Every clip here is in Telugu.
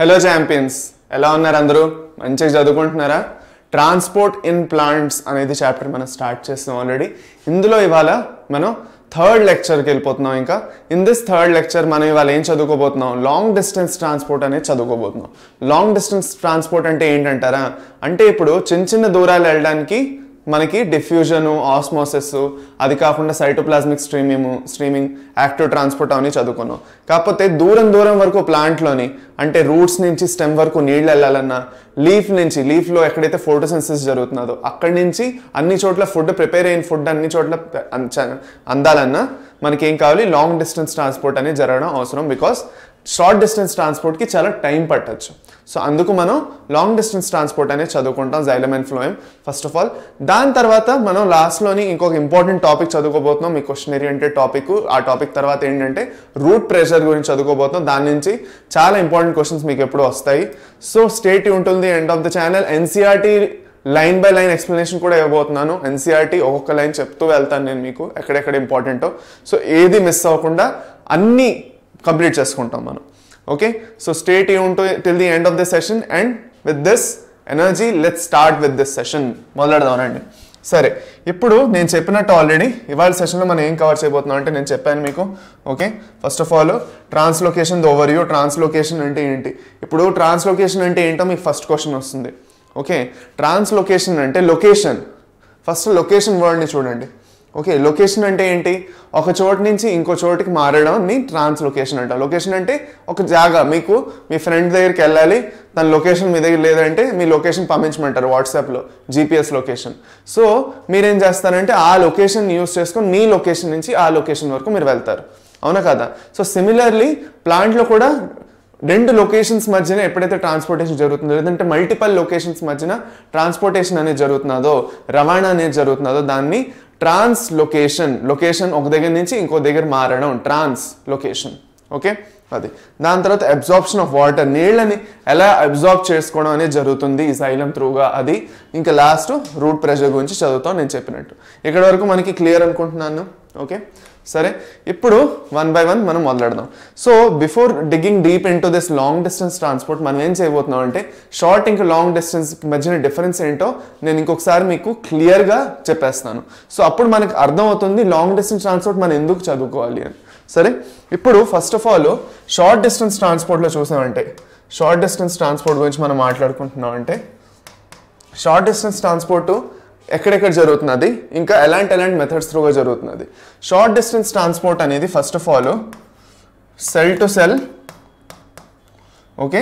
హలో ఛాంపియన్స్, ఎలా ఉన్నారు అందరూ? మంచిగా చదువుకుంటున్నారా? ట్రాన్స్పోర్ట్ ఇన్ ప్లాంట్స్ అనేది చాప్టర్ మనం స్టార్ట్ చేస్తాం ఆల్రెడీ. ఇందులో ఇవాళ మనం థర్డ్ లెక్చర్కి వెళ్ళిపోతున్నాం. ఇంకా ఇన్ దిస్ థర్డ్ లెక్చర్ మనం ఇవాళ ఏం చదువుకోబోతున్నాం? లాంగ్ డిస్టెన్స్ ట్రాన్స్పోర్ట్ అనేది చదువుకోబోతున్నాం. లాంగ్ డిస్టెన్స్ ట్రాన్స్పోర్ట్ అంటే ఏంటంటారా? అంటే ఇప్పుడు చిన్న చిన్న దూరాలు వెళ్ళడానికి మనకి డిఫ్యూజన్, ఆస్మోసిస్, అది కాకుండా సైటోప్లాస్మిక్ స్ట్రీమింగ్, యాక్టివ్ ట్రాన్స్పోర్ట్ అని చదువుకున్నాం. కాకపోతే దూరం వరకు ప్లాంట్లోని అంటే రూట్స్ నుంచి స్టెమ్ వరకు నీళ్ళు వెళ్ళాలన్నా, లీఫ్లో ఎక్కడైతే ఫోటోసింథసిస్ జరుగుతుందో అక్కడి నుంచి అన్ని చోట్ల ఫుడ్, ప్రిపేర్ అయిన ఫుడ్ అన్ని చోట్ల అందాలన్నా మనకి ఏం కావాలి? లాంగ్ డిస్టెన్స్ ట్రాన్స్పోర్ట్ అనేది జరగడం అవసరం. బికాస్ షార్ట్ డిస్టెన్స్ ట్రాన్స్పోర్ట్కి చాలా టైం పట్టచ్చు. సో అందుకు మనం లాంగ్ డిస్టెన్స్ ట్రాన్స్పోర్ట్ అనేది చదువుకుంటాం, xylem and phloem first of all. దాని తర్వాత మనం లాస్ట్లోని ఇంకొక ఇంపార్టెంట్ టాపిక్ చదువుకోబోతున్నాం, మీ క్వశ్చన్ ఓరియంటెడ్ టాపిక్. ఆ టాపిక్ తర్వాత ఏంటంటే రూట్ ప్రెషర్ గురించి చదువుకోబోతున్నాం. దాని నుంచి చాలా ఇంపార్టెంట్ క్వశ్చన్స్ మీకు ఎప్పుడు వస్తాయి. So stay tune till the end of the channel. NCERT line by line explanation కూడా ఇవ్వబోతున్నాను. ఎన్సీఆర్టీ ఒక్కొక్క లైన్ చెప్తూ వెళ్తాను నేను మీకు ఎక్కడెక్కడ ఇంపార్టెంటో. సో ఏది మిస్ అవ్వకుండా అన్నీ కంప్లీట్ చేసుకుంటాం మనం. Okay, so stay tune till the end of the session. And with this energy let's start with this session. మొదలెడదామనండి. సరే, ఇప్పుడు నేను చెప్పినట్టు ఆల్రెడీ ఇవాళ సెషన్లో మనం ఏం కవర్ చేయబోతున్నాం అంటే నేను చెప్పాను మీకు. Okay, first of all translocation overview. Translocation అంటే ఏంటి? ఇప్పుడు ట్రాన్స్లోకేషన్ అంటే ఏంటో మీకు ఫస్ట్ క్వశ్చన్ వస్తుంది. ఓకే, ట్రాన్స్లోకేషన్ అంటే లొకేషన్. ఫస్ట్ లొకేషన్ వర్డ్ని చూడండి. ఓకే, లొకేషన్ అంటే ఏంటి? ఒక చోటు నుంచి ఇంకో చోటుకి మారడాన్ని ట్రాన్స్లొకేషన్ అంటాం. లొకేషన్ అంటే ఒక జాగా, మీకు మీ ఫ్రెండ్ దగ్గరికి వెళ్ళాలి, తన లొకేషన్ మీ దగ్గర లేదంటే మీ లొకేషన్ పంపించమంటారు వాట్సాప్లో, జీపీఎస్ లొకేషన్. సో మీరేం చేస్తారంటే ఆ లొకేషన్ యూస్ చేసుకొని మీ లొకేషన్ నుంచి ఆ లొకేషన్ వరకు మీరు వెళ్తారు, అవునా కదా? సో సిమిలర్లీ ప్లాంట్లో కూడా రెండు లొకేషన్స్ మధ్యన ఎప్పుడైతే ట్రాన్స్పోర్టేషన్ జరుగుతుందో, లేదంటే మల్టిపల్ లొకేషన్స్ మధ్యన ట్రాన్స్పోర్టేషన్ అనేది జరుగుతున్నదో, రవాణా అనేది జరుగుతున్నదో, దాన్ని ట్రాన్స్లొకేషన్. లొకేషన్ ఒక దగ్గర నుంచి ఇంకో దగ్గర మారడం ట్రాన్స్లొకేషన్. ఓకే, అది. దాని తర్వాత అబ్జార్ప్షన్ ఆఫ్ వాటర్. నీళ్ళని ఎలా అబ్జార్బ్ చేసుకోవడం అనేది జరుగుతుంది ఈ జైలం త్రూగా, అది. ఇంకా లాస్ట్ రూట్ ప్రెషర్ గురించి చదువుతాం నేను చెప్పినట్టు. ఇక్కడ వరకు మనకి క్లియర్ అనుకుంటున్నాను. ఓకే, సరే, ఇప్పుడు వన్ బై వన్ మనం మొదలెడదాం. So before digging deep into this long distance transport మనం ఏం చేయబోతున్నాం అంటే షార్ట్ ఇంకా లాంగ్ డిస్టెన్స్ మధ్యన డిఫరెన్స్ ఏంటో నేను ఇంకొకసారి మీకు క్లియర్గా చెప్పేస్తాను. సో అప్పుడు మనకు అర్థమవుతుంది లాంగ్ డిస్టెన్స్ ట్రాన్స్పోర్ట్ మనం ఎందుకు చదువుకోవాలి అని. సరే, ఇప్పుడు first of all short distance ట్రాన్స్పోర్ట్లో చూసామంటే, షార్ట్ డిస్టెన్స్ ట్రాన్స్పోర్ట్ గురించి మనం మాట్లాడుకుంటున్నాం అంటే, షార్ట్ డిస్టెన్స్ ట్రాన్స్పోర్టు ఎక్కడెక్కడ జరుగుతున్నది, ఇంకా ఎలాంటి మెథడ్స్ త్రూగా జరుగుతున్నది. షార్ట్ డిస్టెన్స్ ట్రాన్స్పోర్ట్ అనేది first of all cell to cell, okay,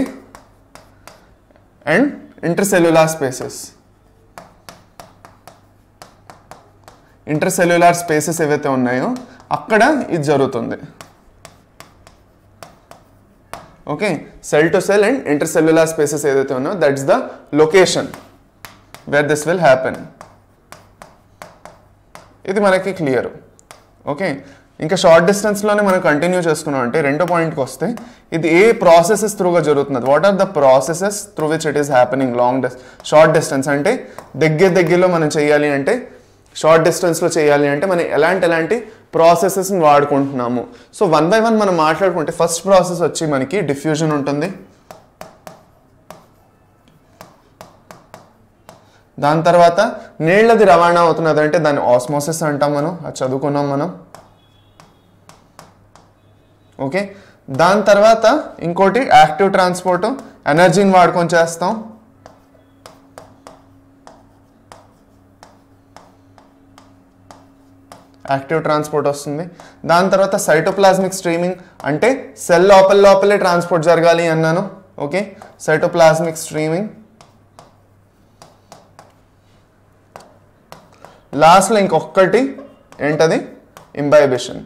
and intercellular spaces. Intercellular spaces ఏవైతే ఉన్నాయో అక్కడ ఇది జరుగుతుంది. Okay, cell to cell and intercellular spaces ఏదైతే ఉన్నాయో that's the location where this will happen. ఇది మనకి క్లియర్. ఓకే, ఇంకా షార్ట్ డిస్టెన్స్లోనే మనం కంటిన్యూ చేసుకున్నాం అంటే రెండో పాయింట్కి వస్తే, ఇది ఏ ప్రాసెసెస్ త్రూగా జరుగుతున్నది. What are the processes through which it is happening short distance అంటే దగ్గరలో మనం చేయాలి అంటే, షార్ట్ డిస్టెన్స్లో చేయాలి అంటే మనం ఎలాంటి ప్రాసెసెస్ని వాడుకుంటున్నాము. సో వన్ బై వన్ మనం మాట్లాడుకుంటే ఫస్ట్ ప్రాసెస్ వచ్చి మనకి డిఫ్యూజన్ ఉంటుంది. దాని తర్వాత నీళ్ళది రవాణా అవుతున్నది అంటే దాన్ని ఆస్మోసిస్ అంటాం మనం, అది చదువుకున్నాం మనం. ఓకే, దాని తర్వాత ఇంకోటి యాక్టివ్ ట్రాన్స్పోర్ట్, ఎనర్జీని వాడుకొని చేస్తాం. యాక్టివ్ ట్రాన్స్పోర్ట్ వస్తుంది. దాని తర్వాత సైటోప్లాస్మిక్ స్ట్రీమింగ్ అంటే సెల్ లోపలే ట్రాన్స్పోర్ట్ జరగాలి అన్నాను. Okay, cytoplasmic streaming. లాస్ట్లో ఇంకొకటి ఏంటది? ఇంబైబిషన్.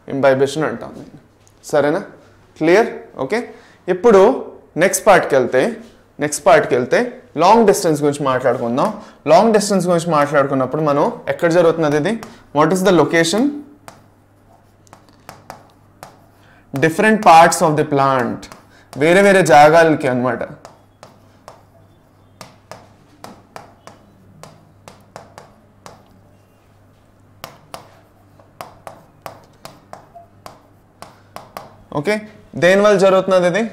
ఇంబైబిషన్ అంటాం. సరేనా? క్లియర్? ఓకే, ఇప్పుడు నెక్స్ట్ పార్ట్కి వెళ్తే లాంగ్ డిస్టెన్స్ గురించి మాట్లాడుకుందాం. లాంగ్ డిస్టెన్స్ గురించి మాట్లాడుకున్నప్పుడు మనం ఎక్కడ జరుగుతున్నది ఇది? What is the location? Different parts of the plant, వేరే జాగాలకి అన్నమాట. ఓకే, దేనివల్ల జరుగుతున్నది ఇది?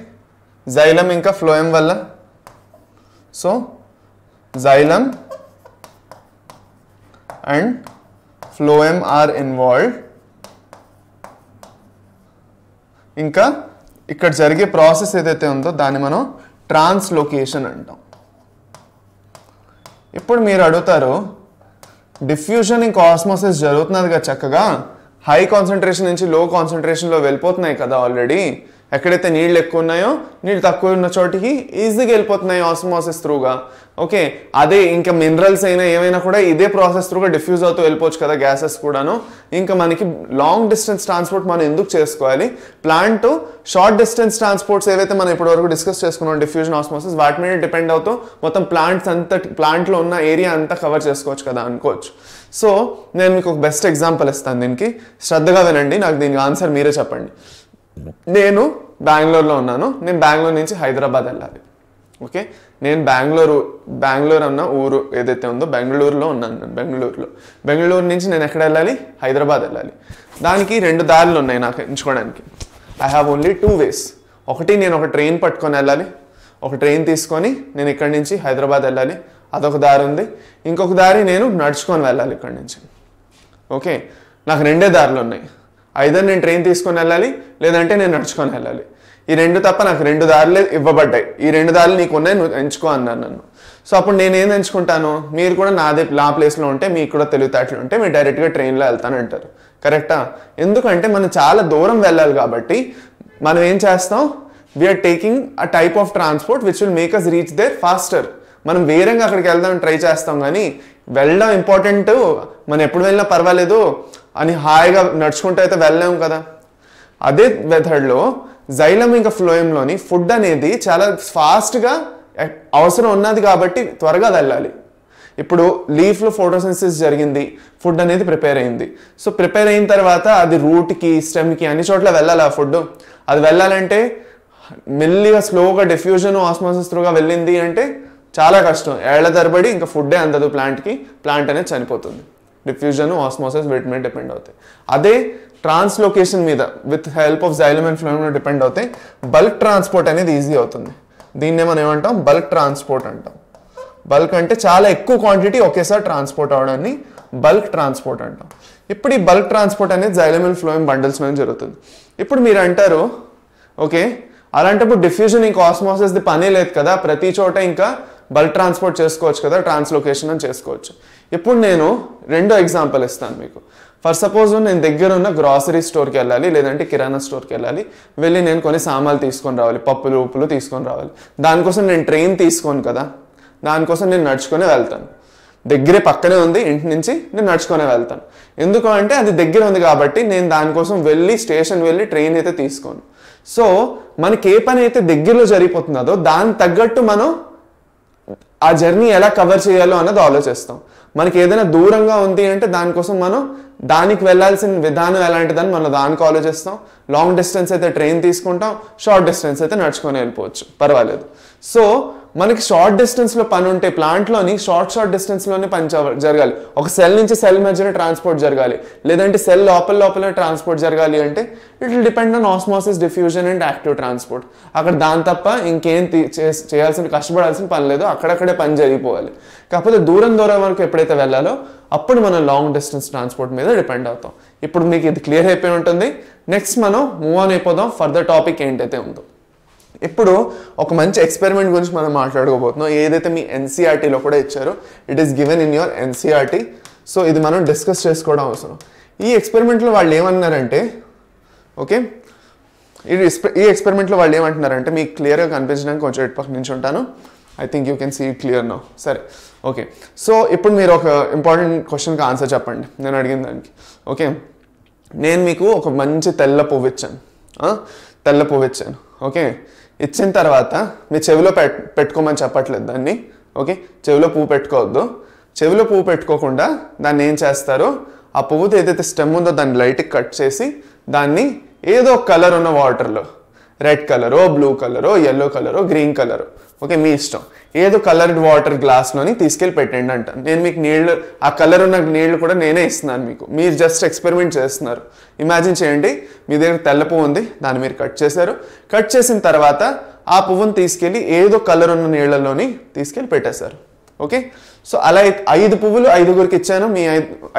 జైలం ఇంకా ఫ్లోయం వల్ల. So xylem and phloem are involved. ఇంకా ఇక్కడ జరిగే ప్రాసెస్ ఏదైతే ఉందో దాన్ని మనం ట్రాన్స్లోకేషన్ అంటాం. ఇప్పుడు మీరు అడుగుతారు, డిఫ్యూజన్ ఇంకా ఆస్మోసిస్ జరుగుతున్నది కదా చక్కగా, హై కాన్సన్ట్రేషన్ నుంచి లో కాన్సన్ట్రేషన్లో వెళ్ళిపోతున్నాయి కదా ఆల్రెడీ. ఎక్కడైతే నీళ్ళు ఎక్కువ ఉన్నాయో నీళ్ళు తక్కువ ఉన్న చోటికి ఈజీగా వెళ్ళిపోతున్నాయి ఆస్మోసిస్ త్రూగా. ఓకే, అదే ఇంకా మినరల్స్ అయినా ఏమైనా కూడా ఇదే ప్రాసెస్ త్రూగా డిఫ్యూజ్ అవుతూ వెళ్ళిపోవచ్చు కదా, గ్యాసెస్ కూడాను. ఇంకా మనకి లాంగ్ డిస్టెన్స్ ట్రాన్స్పోర్ట్ మనం ఎందుకు చేసుకోవాలి? ప్లాంట్ షార్ట్ డిస్టెన్స్ ట్రాన్స్పోర్ట్స్ ఏవైతే మనం ఇప్పటివరకు డిస్కస్ చేసుకున్నాం, డిఫ్యూజన్ ఆస్మోసిస్, వాటి మీద డిపెండ్ అవుతూ మొత్తం ప్లాంట్లో ఉన్న ఏరియా అంతా కవర్ చేసుకోవచ్చు కదా అనుకోవచ్చు. సో నేను మీకు ఒక బెస్ట్ ఎగ్జాంపుల్ ఇస్తాను, దీనికి శ్రద్ధగా వినండి, నాకు దీనికి ఆన్సర్ మీరే చెప్పండి. నేను బెంగళూరులో ఉన్నాను, నేను బెంగళూరు నుంచి హైదరాబాద్ వెళ్ళాలి. ఓకే, నేను బెంగళూరు అన్న ఊరు ఏదైతే ఉందో బెంగళూరులో ఉన్నాను. నేను బెంగళూరు నుంచి నేను ఎక్కడ వెళ్ళాలి? హైదరాబాద్ వెళ్ళాలి. దానికి 2 దారులు ఉన్నాయి నాకు ఎంచుకోవడానికి. I have only 2 ways. ఒకటి, నేను ఒక ట్రైన్ పట్టుకొని వెళ్ళాలి, ఒక ట్రైన్ తీసుకొని నేను ఇక్కడి నుంచి హైదరాబాద్ వెళ్ళాలి, అదొక దారి ఉంది. ఇంకొక దారి నేను నడుచుకొని వెళ్ళాలి ఇక్కడి నుంచి. ఓకే, నాకు 2 దారులు ఉన్నాయి. ఐదర్ నేను ట్రైన్ తీసుకొని వెళ్ళాలి, లేదంటే నేను నడుచుకొని వెళ్ళాలి. ఈ 2 తప్ప నాకు 2 దారులే ఇవ్వబడ్డాయి. ఈ 2 దారులు నీకు ఉన్నాయి, నువ్వు ఎంచుకో అన్నాను నన్ను. సో అప్పుడు నేను ఏం ఎంచుకుంటాను? మీరు కూడా నా ప్లేస్లో ఉంటే, మీకు కూడా తెలివితేటలు ఉంటే మీరు డైరెక్ట్గా ట్రైన్లో వెళ్తాను అంటారు. కరెక్టా? ఎందుకంటే మనం చాలా దూరం వెళ్ళాలి కాబట్టి మనం ఏం చేస్తాం? We are taking a type of transport which will make us reach there faster. మనం వేరేగా అక్కడికి వెళ్దాం ట్రై చేస్తాం, కానీ వెళ్ళడం ఇంపార్టెంట్. మనం ఎప్పుడు వెళ్ళినా పర్వాలేదు అని హాయిగా నడుచుకుంటూ అయితే వెళ్ళలేము కదా. అదే మెథడ్లో జైలం ఇంకా ఫ్లోయంలోని ఫుడ్ అనేది చాలా ఫాస్ట్గా అవసరం ఉన్నది కాబట్టి త్వరగా వెళ్ళాలి. ఇప్పుడు లీఫ్లో ఫోటోసింథసిస్ జరిగింది, ఫుడ్ అనేది ప్రిపేర్ అయింది. సో ప్రిపేర్ అయిన తర్వాత అది రూట్కి, స్టెమ్కి అన్ని చోట్ల వెళ్ళాలి ఆ ఫుడ్. అది వెళ్ళాలంటే మెల్లిగా స్లోగా డిఫ్యూజన్ ఆస్మోసిస్ త్రూగా వెళ్ళింది అంటే చాలా కష్టం. ఏళ్ల తరబడి ఇంకా ఫుడ్డే అందదు ప్లాంట్కి, ప్లాంట్ అనేది చనిపోతుంది. డిఫ్యూజన్ ఆస్మోసిస్ వీటి మీద డిపెండ్ అవుతాయి. అదే ట్రాన్స్లోకేషన్ మీద with help of xylem and phloem మీద డిపెండ్ అవుతాయి. బల్క్ ట్రాన్స్పోర్ట్ అనేది ఈజీ అవుతుంది. దీన్నే మనం ఏమంటాం? బల్క్ ట్రాన్స్పోర్ట్ అంటాం. బల్క్ అంటే చాలా ఎక్కువ క్వాంటిటీ ఒకేసారి ట్రాన్స్పోర్ట్ అవడాన్ని బల్క్ ట్రాన్స్పోర్ట్ అంటాం. ఇప్పుడు ఈ బల్క్ ట్రాన్స్పోర్ట్ అనేది జైలం అండ్ ఫ్లోయం బండిల్స్ మీద జరుగుతుంది. ఇప్పుడు మీరు అంటారు, ఓకే అలాంటప్పుడు డిఫ్యూజన్ ఇంకా ఆస్మోసిస్ది పనే లేదు కదా, ప్రతి చోట ఇంకా బల్క్ ట్రాన్స్పోర్ట్ చేసుకోవచ్చు కదా, ట్రాన్స్లోకేషన్ అని చేసుకోవచ్చు. ఇప్పుడు నేను 2 ఎగ్జాంపుల్ ఇస్తాను మీకు. ఫర్ సపోజ్ నేను దగ్గర ఉన్న గ్రాసరీ స్టోర్కి వెళ్ళాలి, లేదంటే కిరాణా స్టోర్కి వెళ్ళి నేను కొన్ని సామాన్లు తీసుకొని రావాలి, పప్పులు ఉప్పులు తీసుకొని రావాలి. దానికోసం నేను ట్రైన్ తీసుకోను కదా, దానికోసం నేను నడుచుకొని వెళ్తాను. దగ్గరే పక్కనే ఉంది, ఇంటి నుంచి నేను నడుచుకొని వెళ్తాను. ఎందుకు అంటే అది దగ్గర ఉంది కాబట్టి నేను దానికోసం స్టేషన్ వెళ్ళి ట్రైన్ అయితే తీసుకోను. సో మనకి ఏ పని అయితే దగ్గరలో జరిగిపోతుందో దానికి తగ్గట్టు మనం ఆ జర్నీ ఎలా కవర్ చేయాలో అన్నది ఆలోచిస్తాం. మనకి ఏదైనా దూరంగా ఉంది అంటే దానికోసం మనం దానికి వెళ్ళాల్సిన విధానం ఎలాంటిదని మనం దానికి ఆలోచిస్తాం. లాంగ్ డిస్టెన్స్ అయితే ట్రైన్ తీసుకుంటాం, షార్ట్ డిస్టెన్స్ అయితే నడుచుకొని వెళ్ళిపోవచ్చు, పర్వాలేదు. సో మనకి షార్ట్ డిస్టెన్స్లో పని ఉంటే ప్లాంట్లోని షార్ట్ డిస్టెన్స్లోనే పని జరగాలి. ఒక సెల్ నుంచి సెల్ మధ్యలో ట్రాన్స్పోర్ట్ జరగాలి, లేదంటే సెల్ లోపల ట్రాన్స్పోర్ట్ జరగాలి అంటే it will depend on osmosis, diffusion and active transport. అక్కడ దాని తప్ప ఇంకేం కష్టపడాల్సిన పని లేదు, అక్కడక్కడే పని జరిగిపోవాలి. కాకపోతే దూరం వరకు ఎప్పుడైతే వెళ్ళాలో అప్పుడు మనం లాంగ్ డిస్టెన్స్ ట్రాన్స్పోర్ట్ మీద డిపెండ్ అవుతాం. ఇప్పుడు మీకు ఇది క్లియర్ అయిపోయి ఉంటుంది. నెక్స్ట్ మనం మూవ్ ఆన్ అయిపోదాం ఫర్దర్ టాపిక్ ఏంటైతే ఉందో. ఇప్పుడు ఒక మంచి ఎక్స్పెరిమెంట్ గురించి మనం మాట్లాడుకోబోతున్నాం, ఏదైతే మీ ఎన్సీఆర్టీలో కూడా ఇచ్చారో. It is given in your NCERT. So ఇది మనం డిస్కస్ చేసుకోవడం అవసరం. ఈ ఎక్స్పెరిమెంట్లో వాళ్ళు ఏమన్నారంటే, ఓకే ఈ ఎక్స్పెరిమెంట్లో వాళ్ళు ఏమంటున్నారంటే, మీకు క్లియర్గా కనిపించడానికి కొంచెం ఇటు పక్క నుంచి ఉంటాను. I think you can see it clear now. సరే, ఓకే. సో ఇప్పుడు మీరు ఒక ఇంపార్టెంట్ క్వశ్చన్కి ఆన్సర్ చెప్పండి నేను అడిగిన దానికి. ఓకే, నేను మీకు ఒక మంచి తెల్ల పువ్వు ఇచ్చాను. ఓకే, ఇచ్చిన తర్వాత మీ చెవిలో పెట్టుకోమని చెప్పట్లేదు దాన్ని. ఓకే, చెవిలో పువ్వు పెట్టుకోవద్దు. చెవిలో పువ్వు పెట్టుకోకుండా దాన్ని ఏం చేస్తారు, ఆ పువ్వుతో ఏదైతే స్టెమ్ ఉందో దాన్ని లైట్కి కట్ చేసి దాన్ని ఏదో కలర్ ఉన్న వాటర్లో, రెడ్ కలరో, బ్లూ కలరో, ఎల్లో కలరో, గ్రీన్ కలరో ఓకే, మీ ఇష్టం. ఏదో కలర్డ్ వాటర్ గ్లాస్లోని తీసుకెళ్ళి పెట్టండి అంటాను. నేను మీకు నీళ్ళు, ఆ కలర్ ఉన్న నీళ్లు కూడా నేనే ఇస్తున్నాను మీకు. మీరు జస్ట్ ఎక్స్పెరిమెంట్ చేస్తున్నారు. ఇమాజిన్ చేయండి, మీ దగ్గర తెల్ల పువ్వు ఉంది, దాన్ని మీరు కట్ చేశారు. కట్ చేసిన తర్వాత ఆ పువ్వును తీసుకెళ్ళి ఏదో కలర్ ఉన్న నీళ్లలోని తీసుకెళ్ళి పెట్టేశారు. ఓకే, సో అలా 5 పువ్వులు 5గురికి ఇచ్చాను, మీ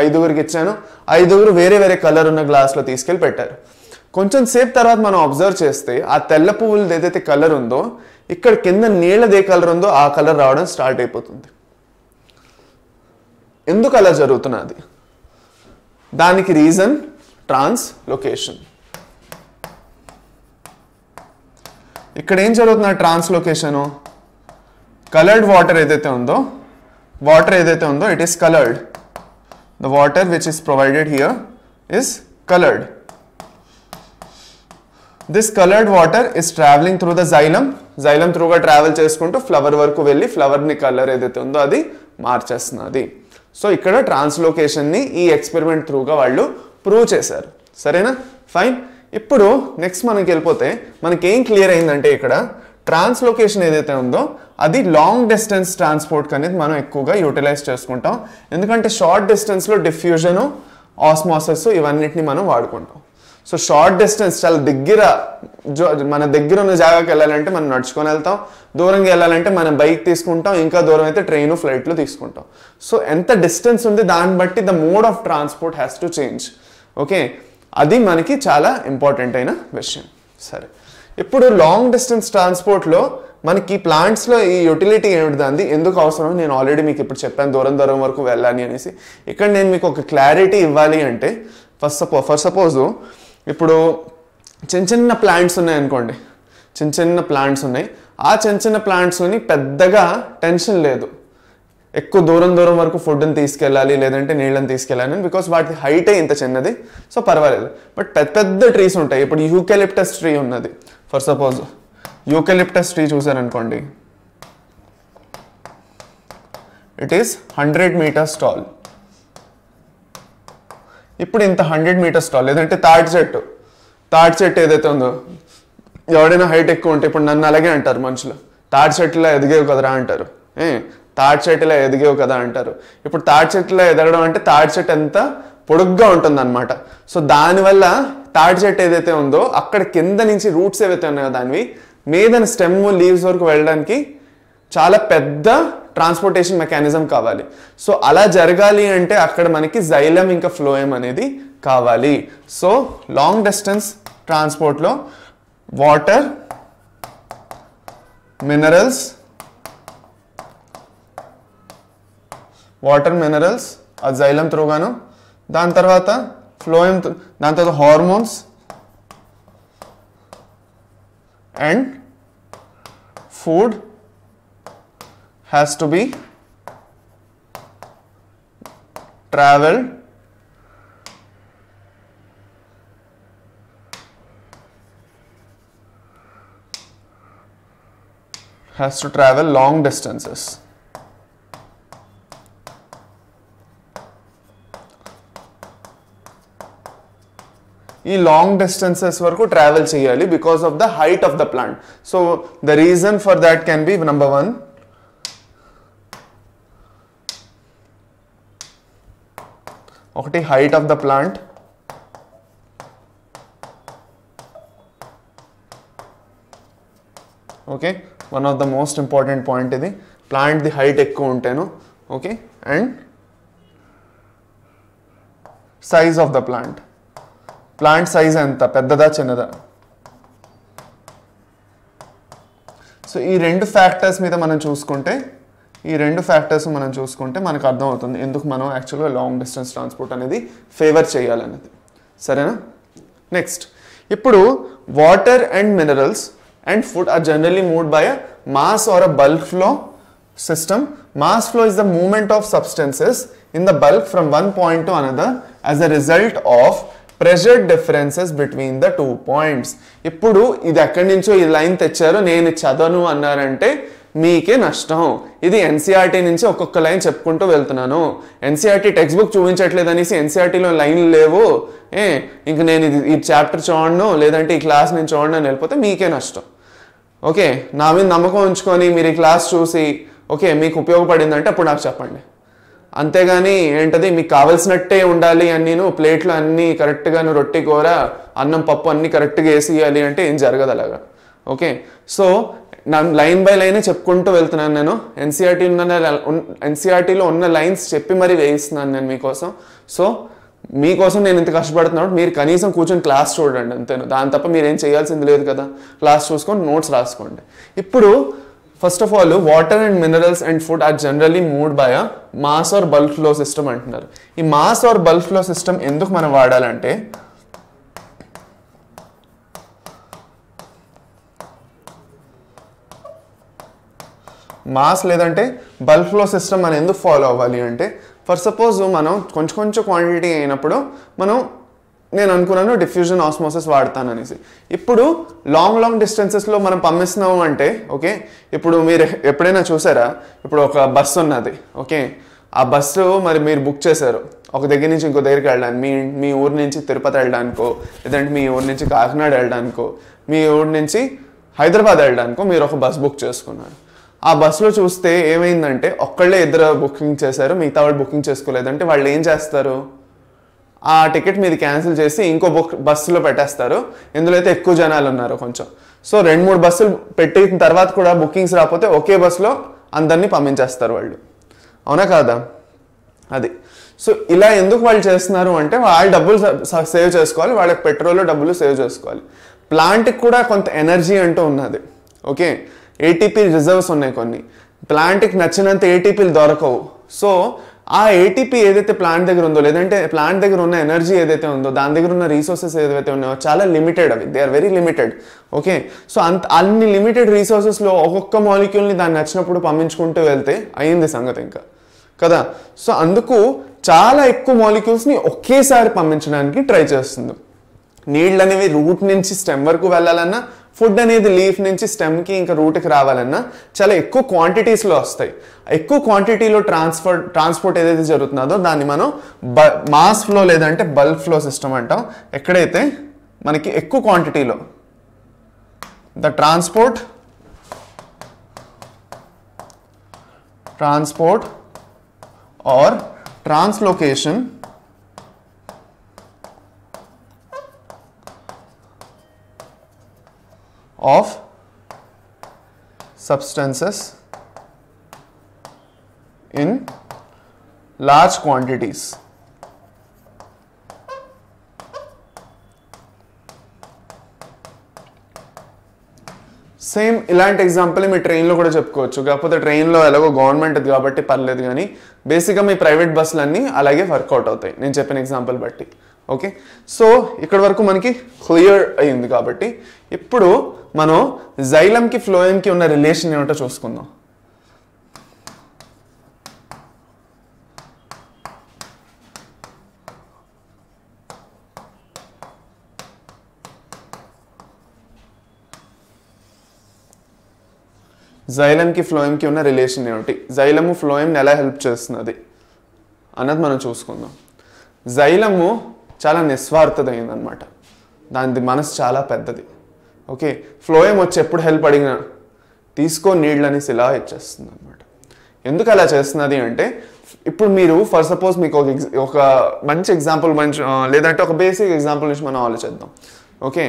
5గురికి ఇచ్చాను. 5గురు వేరే వేరే కలర్ ఉన్న గ్లాస్లో తీసుకెళ్ళి పెట్టారు. కొంచెం సేపు తర్వాత మనం అబ్జర్వ్ చేస్తే ఆ తెల్ల పువ్వులు ఏదైతే కలర్ ఉందో, ఇక్కడ కింద నీళ్ళది ఏ కలర్ ఉందో ఆ కలర్ రావడం స్టార్ట్ అయిపోతుంది. ఎందుకు అలా జరుగుతున్నది? దానికి రీజన్ ట్రాన్స్లోకేషన్. ఇక్కడ ఏం జరుగుతున్న ట్రాన్స్లోకేషను, కలర్డ్ వాటర్ ఏదైతే ఉందో it is coloured. The water which is provided here is coloured. This coloured water is travelling through the xylem త్రూగా ట్రావెల్ చేసుకుంటూ ఫ్లవర్ వరకు వెళ్ళి ఫ్లవర్ని కలర్ ఏదైతే ఉందో అది మార్చేస్తున్నది. సో ఇక్కడ ట్రాన్స్లోకేషన్ని ఈ ఎక్స్పెరిమెంట్ త్రూగా వాళ్ళు ప్రూవ్ చేశారు. సరేనా, ఫైన్. ఇప్పుడు నెక్స్ట్ మనకి వెళ్ళిపోతే మనకేం క్లియర్ అయిందంటే, ఇక్కడ ట్రాన్స్లోకేషన్ ఏదైతే ఉందో అది లాంగ్ డిస్టెన్స్ ట్రాన్స్పోర్ట్ అనేది మనం ఎక్కువగా యూటిలైజ్ చేసుకుంటాం. ఎందుకంటే షార్ట్ డిస్టెన్స్లో డిఫ్యూజను, ఆస్మోసిస్ ఇవన్నిటిని మనం వాడుకుంటాం. సో షార్ట్ డిస్టెన్స్ చాలా మన దగ్గర ఉన్న జాగాకి వెళ్ళాలంటే మనం నడుచుకొని వెళ్తాం, దూరంగా వెళ్ళాలంటే మనం బైక్ తీసుకుంటాం, ఇంకా దూరం అయితే ట్రైన్ ఫ్లైట్లు తీసుకుంటాం. సో ఎంత డిస్టెన్స్ ఉంది దాన్ని బట్టి the mode of transport has to change. Okay, అది మనకి చాలా ఇంపార్టెంట్ అయిన విషయం. సరే, ఇప్పుడు లాంగ్ డిస్టెన్స్ ట్రాన్స్పోర్ట్లో మనకి ప్లాంట్స్లో ఈ యూటిలిటీ ఏమిటిది, ఎందుకు అవసరం, నేను ఆల్రెడీ మీకు ఇప్పుడు చెప్పాను, దూరం వరకు వెళ్ళాలి అనేసి. ఇక్కడ నేను మీకు ఒక క్లారిటీ ఇవ్వాలి అంటే, ఫర్ సపోజ్ ఇప్పుడు చిన్న ప్లాంట్స్ ఉన్నాయనుకోండి, చిన్న ప్లాంట్స్ ఉన్నాయి. ఆ చిన్న ప్లాంట్స్ని పెద్దగా టెన్షన్ లేదు, ఎక్కువ దూరం వరకు ఫుడ్ని తీసుకెళ్ళాలి లేదంటే నీళ్ళని తీసుకెళ్ళాలి, బికాస్ వాటి హైటే ఇంత చిన్నది, సో పర్వాలేదు. బట్ పెద్ద ట్రీస్ ఉంటాయి. ఇప్పుడు యూకెలిప్టస్ ట్రీ ఉన్నది, ఫర్ సపోజ్ యూకెలిప్టస్ ట్రీ చూసారనుకోండి, ఇట్ ఈస్ 100 meters tall. ఇప్పుడు ఇంత 100 meters tall, లేదంటే తాటి చెట్టు ఏదైతే ఉందో, ఎవడైనా హైట్ ఎక్కువ ఉంటే, ఇప్పుడు నన్ను అలాగే అంటారు మనుషులు, తాటి చెట్టులా ఎదిగేవు కదరా అంటారు. తాటి చెట్టులా ఎదిగేవు కదా అంటారు. ఇప్పుడు తాటి చెట్టులా ఎదగడం అంటే తాటి చెట్టు ఎంత పొడుగ్గా ఉంటుంది అనమాట. సో దానివల్ల తాటి చెట్టు ఏదైతే ఉందో అక్కడ కింద నుంచి రూట్స్ ఏవైతే ఉన్నాయో దానివి మీద స్టెమ్ లీవ్స్ వరకు వెళ్ళడానికి చాలా పెద్ద ట్రాన్స్పోర్టేషన్ మెకానిజం కావాలి. సో అలా జరగాలి అంటే అక్కడ మనకి జైలం ఇంకా ఫ్లోయం అనేది కావాలి. సో లాంగ్ డిస్టెన్స్ ట్రాన్స్పోర్ట్లో వాటర్, మినరల్స్ ఆ జైలం త్రూగాను, దాని తర్వాత ఫ్లోయం, దాని తర్వాత hormones and food has to be traveled long distances. ఈ లాంగ్ డిస్టెన్సెస్ వరకు ట్రావెల్ చేయాలి because of the height of the plant. So the reason for that can be number 1, ఒకటి height of the plant, okay, one of the most important point ఇది. ప్లాంట్ ది హైట్ ఎక్కువ ఉంటేను, okay, and size of the plant size ఎంత, పెద్దదా చిన్నదా. సో ఈ రెండు ఫ్యాక్టర్స్ మీద మనం చూసుకుంటే మనకు అర్థమవుతుంది ఎందుకు మనం యాక్చువల్గా లాంగ్ డిస్టెన్స్ ట్రాన్స్పోర్ట్ అనేది ఫేవర్ చేయాలనేది. సరేనా, నెక్స్ట్, ఇప్పుడు water and minerals and food are generally moved by a mass or a bulk flow system. Mass flow is the movement of substances in the bulk from one point to another as a result of pressure differences between the 2 points. ఇప్పుడు ఇది ఎక్కడి నుంచో ఈ లైన్ తెచ్చారు, నేను చదవను అన్నారంటే మీకే నష్టం. ఇది ఎన్సీఆర్టీ నుంచి ఒక్కొక్క లైన్ చెప్పుకుంటూ వెళ్తున్నాను. ఎన్సీఆర్టీ టెక్స్ట్ బుక్ చూపించట్లేదు అనేసి ఎన్సీఆర్టీలో లైన్లు లేవు, ఇంక నేను ఈ చాప్టర్ చూడను లేదంటే ఈ క్లాస్ నేను చూడను అని వెళ్ళిపోతే మీకే నష్టం. ఓకే, నా మీద నమ్మకం ఉంచుకొని మీరు ఈ క్లాస్ చూసి ఓకే మీకు ఉపయోగపడిందంటే అప్పుడు నాకు చెప్పండి. అంతేగాని ఏంటది మీకు కావాల్సినట్టే ఉండాలి అని నేను ప్లేట్లో అన్నీ కరెక్ట్గా రొట్టి కూర అన్నం పప్పు అన్నీ కరెక్ట్గా వేసియాలి అంటే ఏం జరగదు అలాగా. ఓకే, సో నా లైన్ బై లైనే చెప్పుకుంటూ వెళ్తున్నాను నేను. ఎన్సీఆర్టీలో ఉన్న లైన్స్ చెప్పి మరీ వేయిస్తున్నాను నేను మీకోసం. సో మీకోసం నేను ఇంత కష్టపడుతున్నాను, మీరు కనీసం కూర్చొని క్లాస్ చూడండి అంతేను. దాని తప్ప మీరు ఏం చేయాల్సింది లేదు కదా. క్లాస్ చూసుకొని నోట్స్ రాసుకోండి. ఇప్పుడు first of all water and minerals and food are generally moved by a mass or bulk flow system అంటున్నారు. ఈ mass or bulk flow system ఎందుకు మనం వాడాలంటే మాస్ లేదంటే బల్క్ ఫ్లో సిస్టమ్ మనం ఎందుకు ఫాలో అవ్వాలి అంటే ఫర్ సపోజ్ మనం కొంచెం క్వాంటిటీ అయినప్పుడు నేను అనుకున్నాను డిఫ్యూజన్ ఆస్మోసిస్ వాడతాననేసి. ఇప్పుడు లాంగ్ డిస్టెన్సెస్లో మనం పంపిస్తున్నాము అంటే ఓకే, ఇప్పుడు మీరు ఎప్పుడైనా చూసారా, ఇప్పుడు ఒక బస్సు ఉన్నది. ఓకే, ఆ బస్సు మరి మీరు బుక్ చేశారు ఒక దగ్గర నుంచి ఇంకో దగ్గరికి వెళ్ళడానికి. మీ ఊరు నుంచి తిరుపతి వెళ్ళడానికో, లేదంటే మీ ఊరు నుంచి కాకినాడ వెళ్ళడానికో, మీ ఊరు నుంచి హైదరాబాద్ వెళ్ళడానికో మీరు ఒక బస్ బుక్ చేసుకున్నారు. ఆ బస్సులో చూస్తే ఏమైందంటే ఒక్కళ్ళే ఇద్దరు బుకింగ్ చేశారు, మిగతా వాళ్ళు బుకింగ్ చేసుకోలేదంటే వాళ్ళు ఏం చేస్తారు, ఆ టికెట్ మీది క్యాన్సిల్ చేసి ఇంకో బస్సులో పెట్టేస్తారు, ఎందులో అయితే ఎక్కువ జనాలు ఉన్నారు కొంచెం. సో 2-3 బస్సులు పెట్టిన తర్వాత కూడా బుకింగ్స్ రాకపోతే ఒకే బస్సులో అందరినీ పంపించేస్తారు వాళ్ళు. అవునా కాదా? అది. సో ఇలా ఎందుకు వాళ్ళు చేస్తున్నారు అంటే వాళ్ళు డబ్బులు సేవ్ చేసుకోవాలి, వాళ్ళకి పెట్రోల్ డబ్బులు సేవ్ చేసుకోవాలి. ప్లాంట్కి కూడా కొంత ఎనర్జీ అంటూ ఉన్నది. ఓకే, ఏటీపీ రిజర్వ్స్ ఉన్నాయి కొన్ని. ప్లాంట్కి నచ్చినంత ఏటీపీలు దొరకవు. సో ఆ ఏటీపీ ఏదైతే ప్లాంట్ దగ్గర ఉందో, లేదంటే ప్లాంట్ దగ్గర ఉన్న ఎనర్జీ ఏదైతే ఉందో, దాని దగ్గర ఉన్న రీసోర్సెస్ ఏదైతే ఉన్నాయో చాలా లిమిటెడ్. అవి they are very limited. Okay, so అన్ని లిమిటెడ్ రీసోర్సెస్లో ఒక్కొక్క మాలిక్యూల్ని దాన్ని నచ్చినప్పుడు పంపించుకుంటూ వెళ్తే అయింది సంగతి ఇంకా కదా. సో అందుకు చాలా ఎక్కువ మాలిక్యూల్స్ని ఒకేసారి పంపించడానికి ట్రై చేస్తుంది. నీళ్ళు అనేవి రూట్ నుంచి స్టెమ్ వరకు వెళ్ళాలన్నా, ఫుడ్ అనేది లీఫ్ నుంచి స్టెమ్కి ఇంకా రూట్కి రావాలన్నా చాలా ఎక్కువ క్వాంటిటీస్లో వస్తాయి. ఎక్కువ క్వాంటిటీలో ట్రాన్స్పోర్ట్ ఏదైతే జరుగుతుందో దాన్ని మనం మాస్ ఫ్లో లేదంటే బల్క్ ఫ్లో సిస్టమ్ అంటాం. ఎక్కడైతే మనకి ఎక్కువ క్వాంటిటీలో the transport are translocation of substances in large quantities. Same ఇలాంటి ఎగ్జాంపుల్ మీ ట్రైన్లో కూడా చెప్పుకోవచ్చు. కాకపోతే ట్రైన్లో ఎలాగో గవర్నమెంట్ కాబట్టి పర్లేదు, కానీ బేసిక్గా మీ ప్రైవేట్ బస్సులన్నీ అలాగే వర్కౌట్ అవుతాయి నేను చెప్పిన ఎగ్జాంపుల్ బట్టి. ఓకే, సో ఇక్కడ వరకు మనకి క్లియర్ అయింది. కాబట్టి ఇప్పుడు మనం జైలంకి ఫ్లోయంకి ఉన్న రిలేషన్ ఏమిటో చూసుకుందాం. జైలంకి ఫ్లోయంకి ఉన్న రిలేషన్ ఏమిటి, జైలము ఫ్లోయంని ఎలా హెల్ప్ చేస్తున్నది అన్నది మనం చూసుకుందాం. జైలము చాలా నిస్వార్థమైంది అనమాట, దాని మనసు చాలా పెద్దది. ఓకే, ఫ్లోయం వచ్చి ఎప్పుడు హెల్ప్ అడిగినా తీసుకో నీళ్ళని ఇలా ఇచ్చేస్తుంది అనమాట. ఎందుకు అలా చేస్తున్నది అంటే ఇప్పుడు మీరు ఫర్ సపోజ్ మీకు ఒక మంచి ఎగ్జాంపుల్ లేదంటే ఒక బేసిక్ ఎగ్జాంపుల్ నుంచి మనం ఆలోచిద్దాం. ఓకే,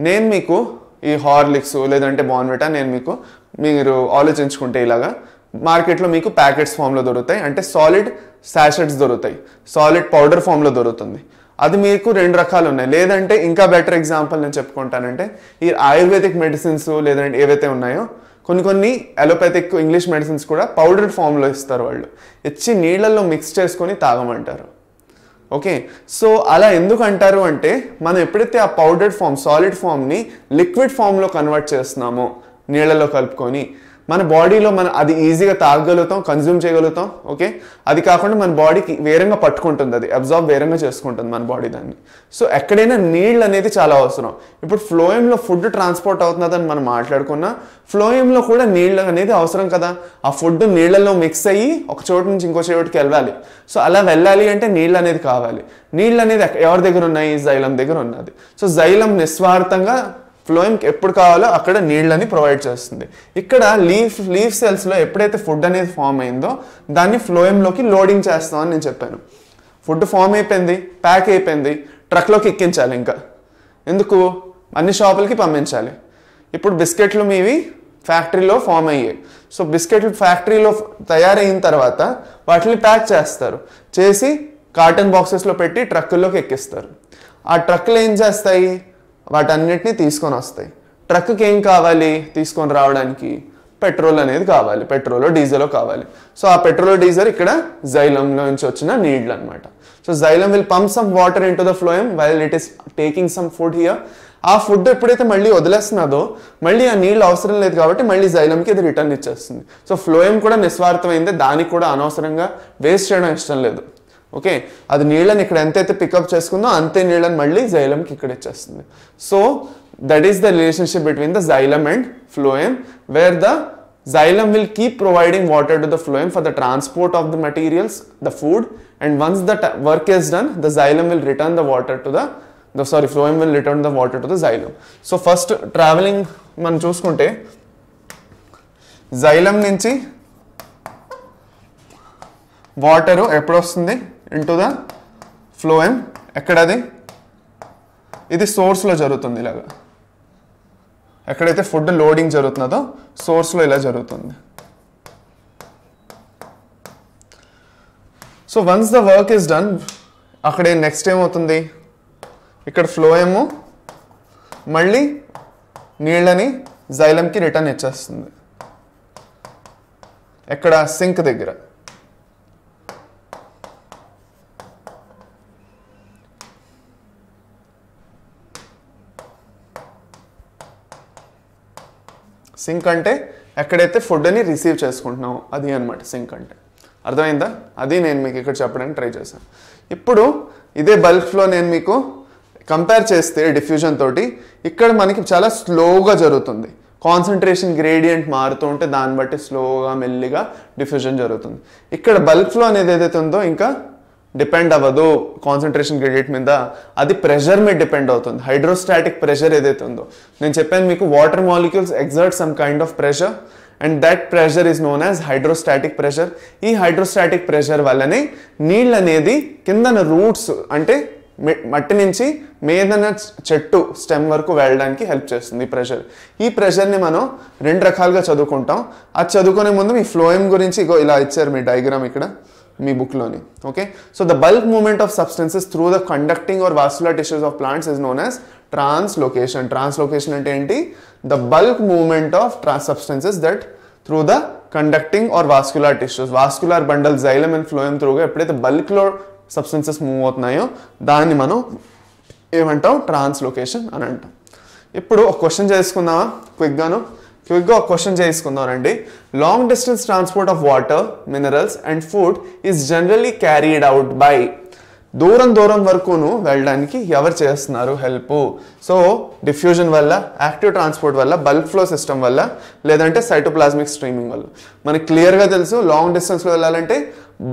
నేను మీకు ఈ హార్లిక్స్ లేదంటే బార్న్విటా మీరు ఆలోచించుకుంటే ఇలాగా మార్కెట్లో మీకు ప్యాకెట్స్ ఫామ్లో దొరుకుతాయి, అంటే సాలిడ్ శాషెట్స్ దొరుకుతాయి, సాలిడ్ పౌడర్ ఫామ్లో దొరుకుతుంది. అది మీకు 2 రకాలు ఉన్నాయి. లేదంటే ఇంకా బెటర్ ఎగ్జాంపుల్ నేను చెప్పుకుంటానంటే ఈ ఆయుర్వేదిక్ మెడిసిన్స్ లేదంటే ఏవైతే ఉన్నాయో కొన్ని అలోపతిక్ ఇంగ్లీష్ మెడిసిన్స్ కూడా పౌడర్ ఫామ్లో ఇస్తారు. వాళ్ళు ఇచ్చి నీళ్ళల్లో మిక్స్ చేసుకొని తాగమంటారు. ఓకే, సో అలా ఎందుకు అంటారు అంటే మనం ఎప్పుడైతే ఆ పౌడర్డ్ ఫామ్ సాలిడ్ ఫామ్ని లిక్విడ్ ఫామ్లో కన్వర్ట్ చేస్తున్నామో నీళ్ళలో కలుపుకొని మన బాడీలో అది ఈజీగా తాగగలుగుతాం, కన్జ్యూమ్ చేయగలుగుతాం. ఓకే, అది కాకుండా మన బాడీకి వేరంగా పట్టుకుంటుంది, అది అబ్జార్బ్ వేరంగా చేసుకుంటుంది మన బాడీ దాన్ని. సో ఎక్కడైనా నీళ్ళు అనేది చాలా అవసరం. ఇప్పుడు ఫ్లోయంలో ఫుడ్ ట్రాన్స్పోర్ట్ అవుతున్నదని మనం మాట్లాడుకున్నా, ఫ్లోయంలో కూడా నీళ్ళు అనేది అవసరం కదా. ఆ ఫుడ్ నీళ్ళల్లో మిక్స్ అయ్యి ఒక చోటు నుంచి ఇంకో చోటుకి వెళ్ళాలి. సో అలా వెళ్ళాలి అంటే నీళ్ళు అనేది కావాలి. నీళ్ళు అనేది ఎవరి దగ్గర ఉన్నాయి, జైలం దగ్గర ఉన్నది. సో జైలం నిస్వార్థంగా ఫ్లోయంకి ఎప్పుడు కావాలో అక్కడ నీళ్ళని ప్రొవైడ్ చేస్తుంది. ఇక్కడ లీఫ్ సెల్స్లో ఎప్పుడైతే ఫుడ్ అనేది ఫామ్ అయిందో దాన్ని ఫ్లోయంలోకి లోడింగ్ చేస్తామని నేను చెప్పాను. ఫుడ్ ఫామ్ అయిపోయింది, ప్యాక్ అయిపోయింది, ట్రక్లోకి ఎక్కించాలి. ఇంకా ఎందుకు, అన్ని షాపులకి పంపించాలి. ఇప్పుడు బిస్కెట్లు మీవి ఫ్యాక్టరీలో ఫామ్ అయ్యాయి. సో బిస్కెట్లు ఫ్యాక్టరీలో తయారైన తర్వాత వాటిని ప్యాక్ చేస్తారు, చేసి కాటన్ బాక్సెస్లో పెట్టి ట్రక్కుల్లోకి ఎక్కిస్తారు. ఆ ట్రక్కులు ఏం చేస్తాయి, వాటన్నిటిని తీసుకొని వస్తాయి. ట్రక్కి ఏం కావాలి తీసుకొని రావడానికి, పెట్రోల్ అనేది కావాలి, పెట్రోల్ డీజిల్ కావాలి. సో ఆ పెట్రోల్ డీజిల్ ఇక్కడ జైలంలో నుంచి వచ్చిన నీళ్ళు అనమాట. So xylem will pump some water in to the phloem while it is taking some food here. ఆ ఫుడ్ ఎప్పుడైతే మళ్ళీ వదిలేస్తున్నదో మళ్ళీ ఆ నీళ్ళు అవసరం లేదు కాబట్టి మళ్ళీ జైలంకి ఇది రిటర్న్ ఇచ్చేస్తుంది. సో ఫ్లోయం కూడా నిస్వార్థమైందే, దానికి కూడా అనవసరంగా వేస్ట్ చేయడం ఇష్టం లేదు. ఓకే, అది నీళ్ళని ఇక్కడ ఎంతైతే పికప్ చేసుకుందో అంతే నీళ్ళని మళ్ళీ జైలంకి ఇక్కడ ఇచ్చేస్తుంది. So that is the relationship between the xylem and phloem, wear the xylem will keep providing water to the phloem for the transport of the materials, the food, and once the work is done, the xylem will return the water to phloem will return the water to the xylem. So first traveling మనం చూసుకుంటే xylem నుంచి వాటర్ ఎప్పుడు వస్తుంది ఇంటూ ద phloem, ఎక్కడది, ఇది సోర్స్లో జరుగుతుంది. ఇలాగా ఎక్కడైతే ఫుడ్ లోడింగ్ జరుగుతుందో సోర్స్లో ఇలా జరుగుతుంది. So once the work is done, అక్కడే నెక్స్ట్ ఏమవుతుంది, ఇక్కడ ఫ్లోయము మళ్ళీ నీళ్ళని జైలంకి రిటర్న్ ఇచ్చేస్తుంది. ఎక్కడ, సింక్ దగ్గర. సింక్ అంటే ఎక్కడైతే ఫుడ్ని రిసీవ్ చేసుకుంటున్నామో అది అనమాట సింక్ అంటే. అర్థమైందా? అది నేను మీకు ఇక్కడ చెప్పడానికి ట్రై చేశాను. ఇప్పుడు ఇదే బల్క్ ఫ్లో నేను మీకు కంపేర్ చేస్తే డిఫ్యూజన్ తోటి, ఇక్కడ మనకి చాలా స్లోగా జరుగుతుంది. కాన్సన్ట్రేషన్ గ్రేడియంట్ మారుతూ ఉంటే దాన్ని బట్టి స్లోగా మెల్లిగా డిఫ్యూజన్ జరుగుతుంది. ఇక్కడ బల్క్ ఫ్లో అనేది ఏదైతే ఉందో ఇంకా డిపెండ్ అవ్వదు కాన్సన్ట్రేషన్ గ్రేడియంట్ మీద, అది ప్రెషర్ మీద డిపెండ్ అవుతుంది. హైడ్రోస్టాటిక్ ప్రెషర్ ఏదైతే ఉందో నేను చెప్పాను మీకు, water molecules exert some kind of pressure and that pressure is known as hydrostatic pressure. ఈ హైడ్రోస్టాటిక్ ప్రెషర్ వల్లనే నీళ్ళు అనేది కిందన రూట్స్ అంటే మట్టి నుంచి మీదన చెట్టు స్టెమ్ వరకు వెళ్ళడానికి హెల్ప్ చేస్తుంది ఈ ప్రెషర్. ఈ ప్రెషర్ని మనం రెండు రకాలుగా చదువుకుంటాం. అది చదువుకునే ముందు మీ ఫ్లోయం గురించి ఇలా ఇచ్చారు మీ డయాగ్రామ్ ఇక్కడ మీ బుక్లోని. Okay, so the bulk movement of substances through the conducting or vascular tissues of plants is known as translocation. Translocation అంటే ఏంటి, the bulk movement of substances that through the conducting or vascular tissues. Vascular bundle xylem and phloem త్రూగా ఎప్పుడైతే బల్క్లో సబ్స్టెన్సెస్ మూవ్ అవుతున్నాయో దాన్ని మనం ఏమంటాం, ట్రాన్స్లోకేషన్ అని అంటాం. ఇప్పుడు ఒక క్వశ్చన్ చేసుకుందామా, క్విక్గా ఒక క్వశ్చన్ చేసుకుందామండి. Long distance transport of water, minerals and food is generally carried out by. దూరం వరకును వెళ్ళడానికి ఎవరు చేస్తున్నారు హెల్ప్? సో డిఫ్యూజన్ వల్ల, యాక్టివ్ ట్రాన్స్పోర్ట్ వల్ల, బల్క్ ఫ్లో సిస్టమ్ వల్ల, లేదంటే సైటోప్లాస్మిక్ స్ట్రీమింగ్ వల్ల. మనకి క్లియర్గా తెలుసు లాంగ్ డిస్టెన్స్లో వెళ్ళాలంటే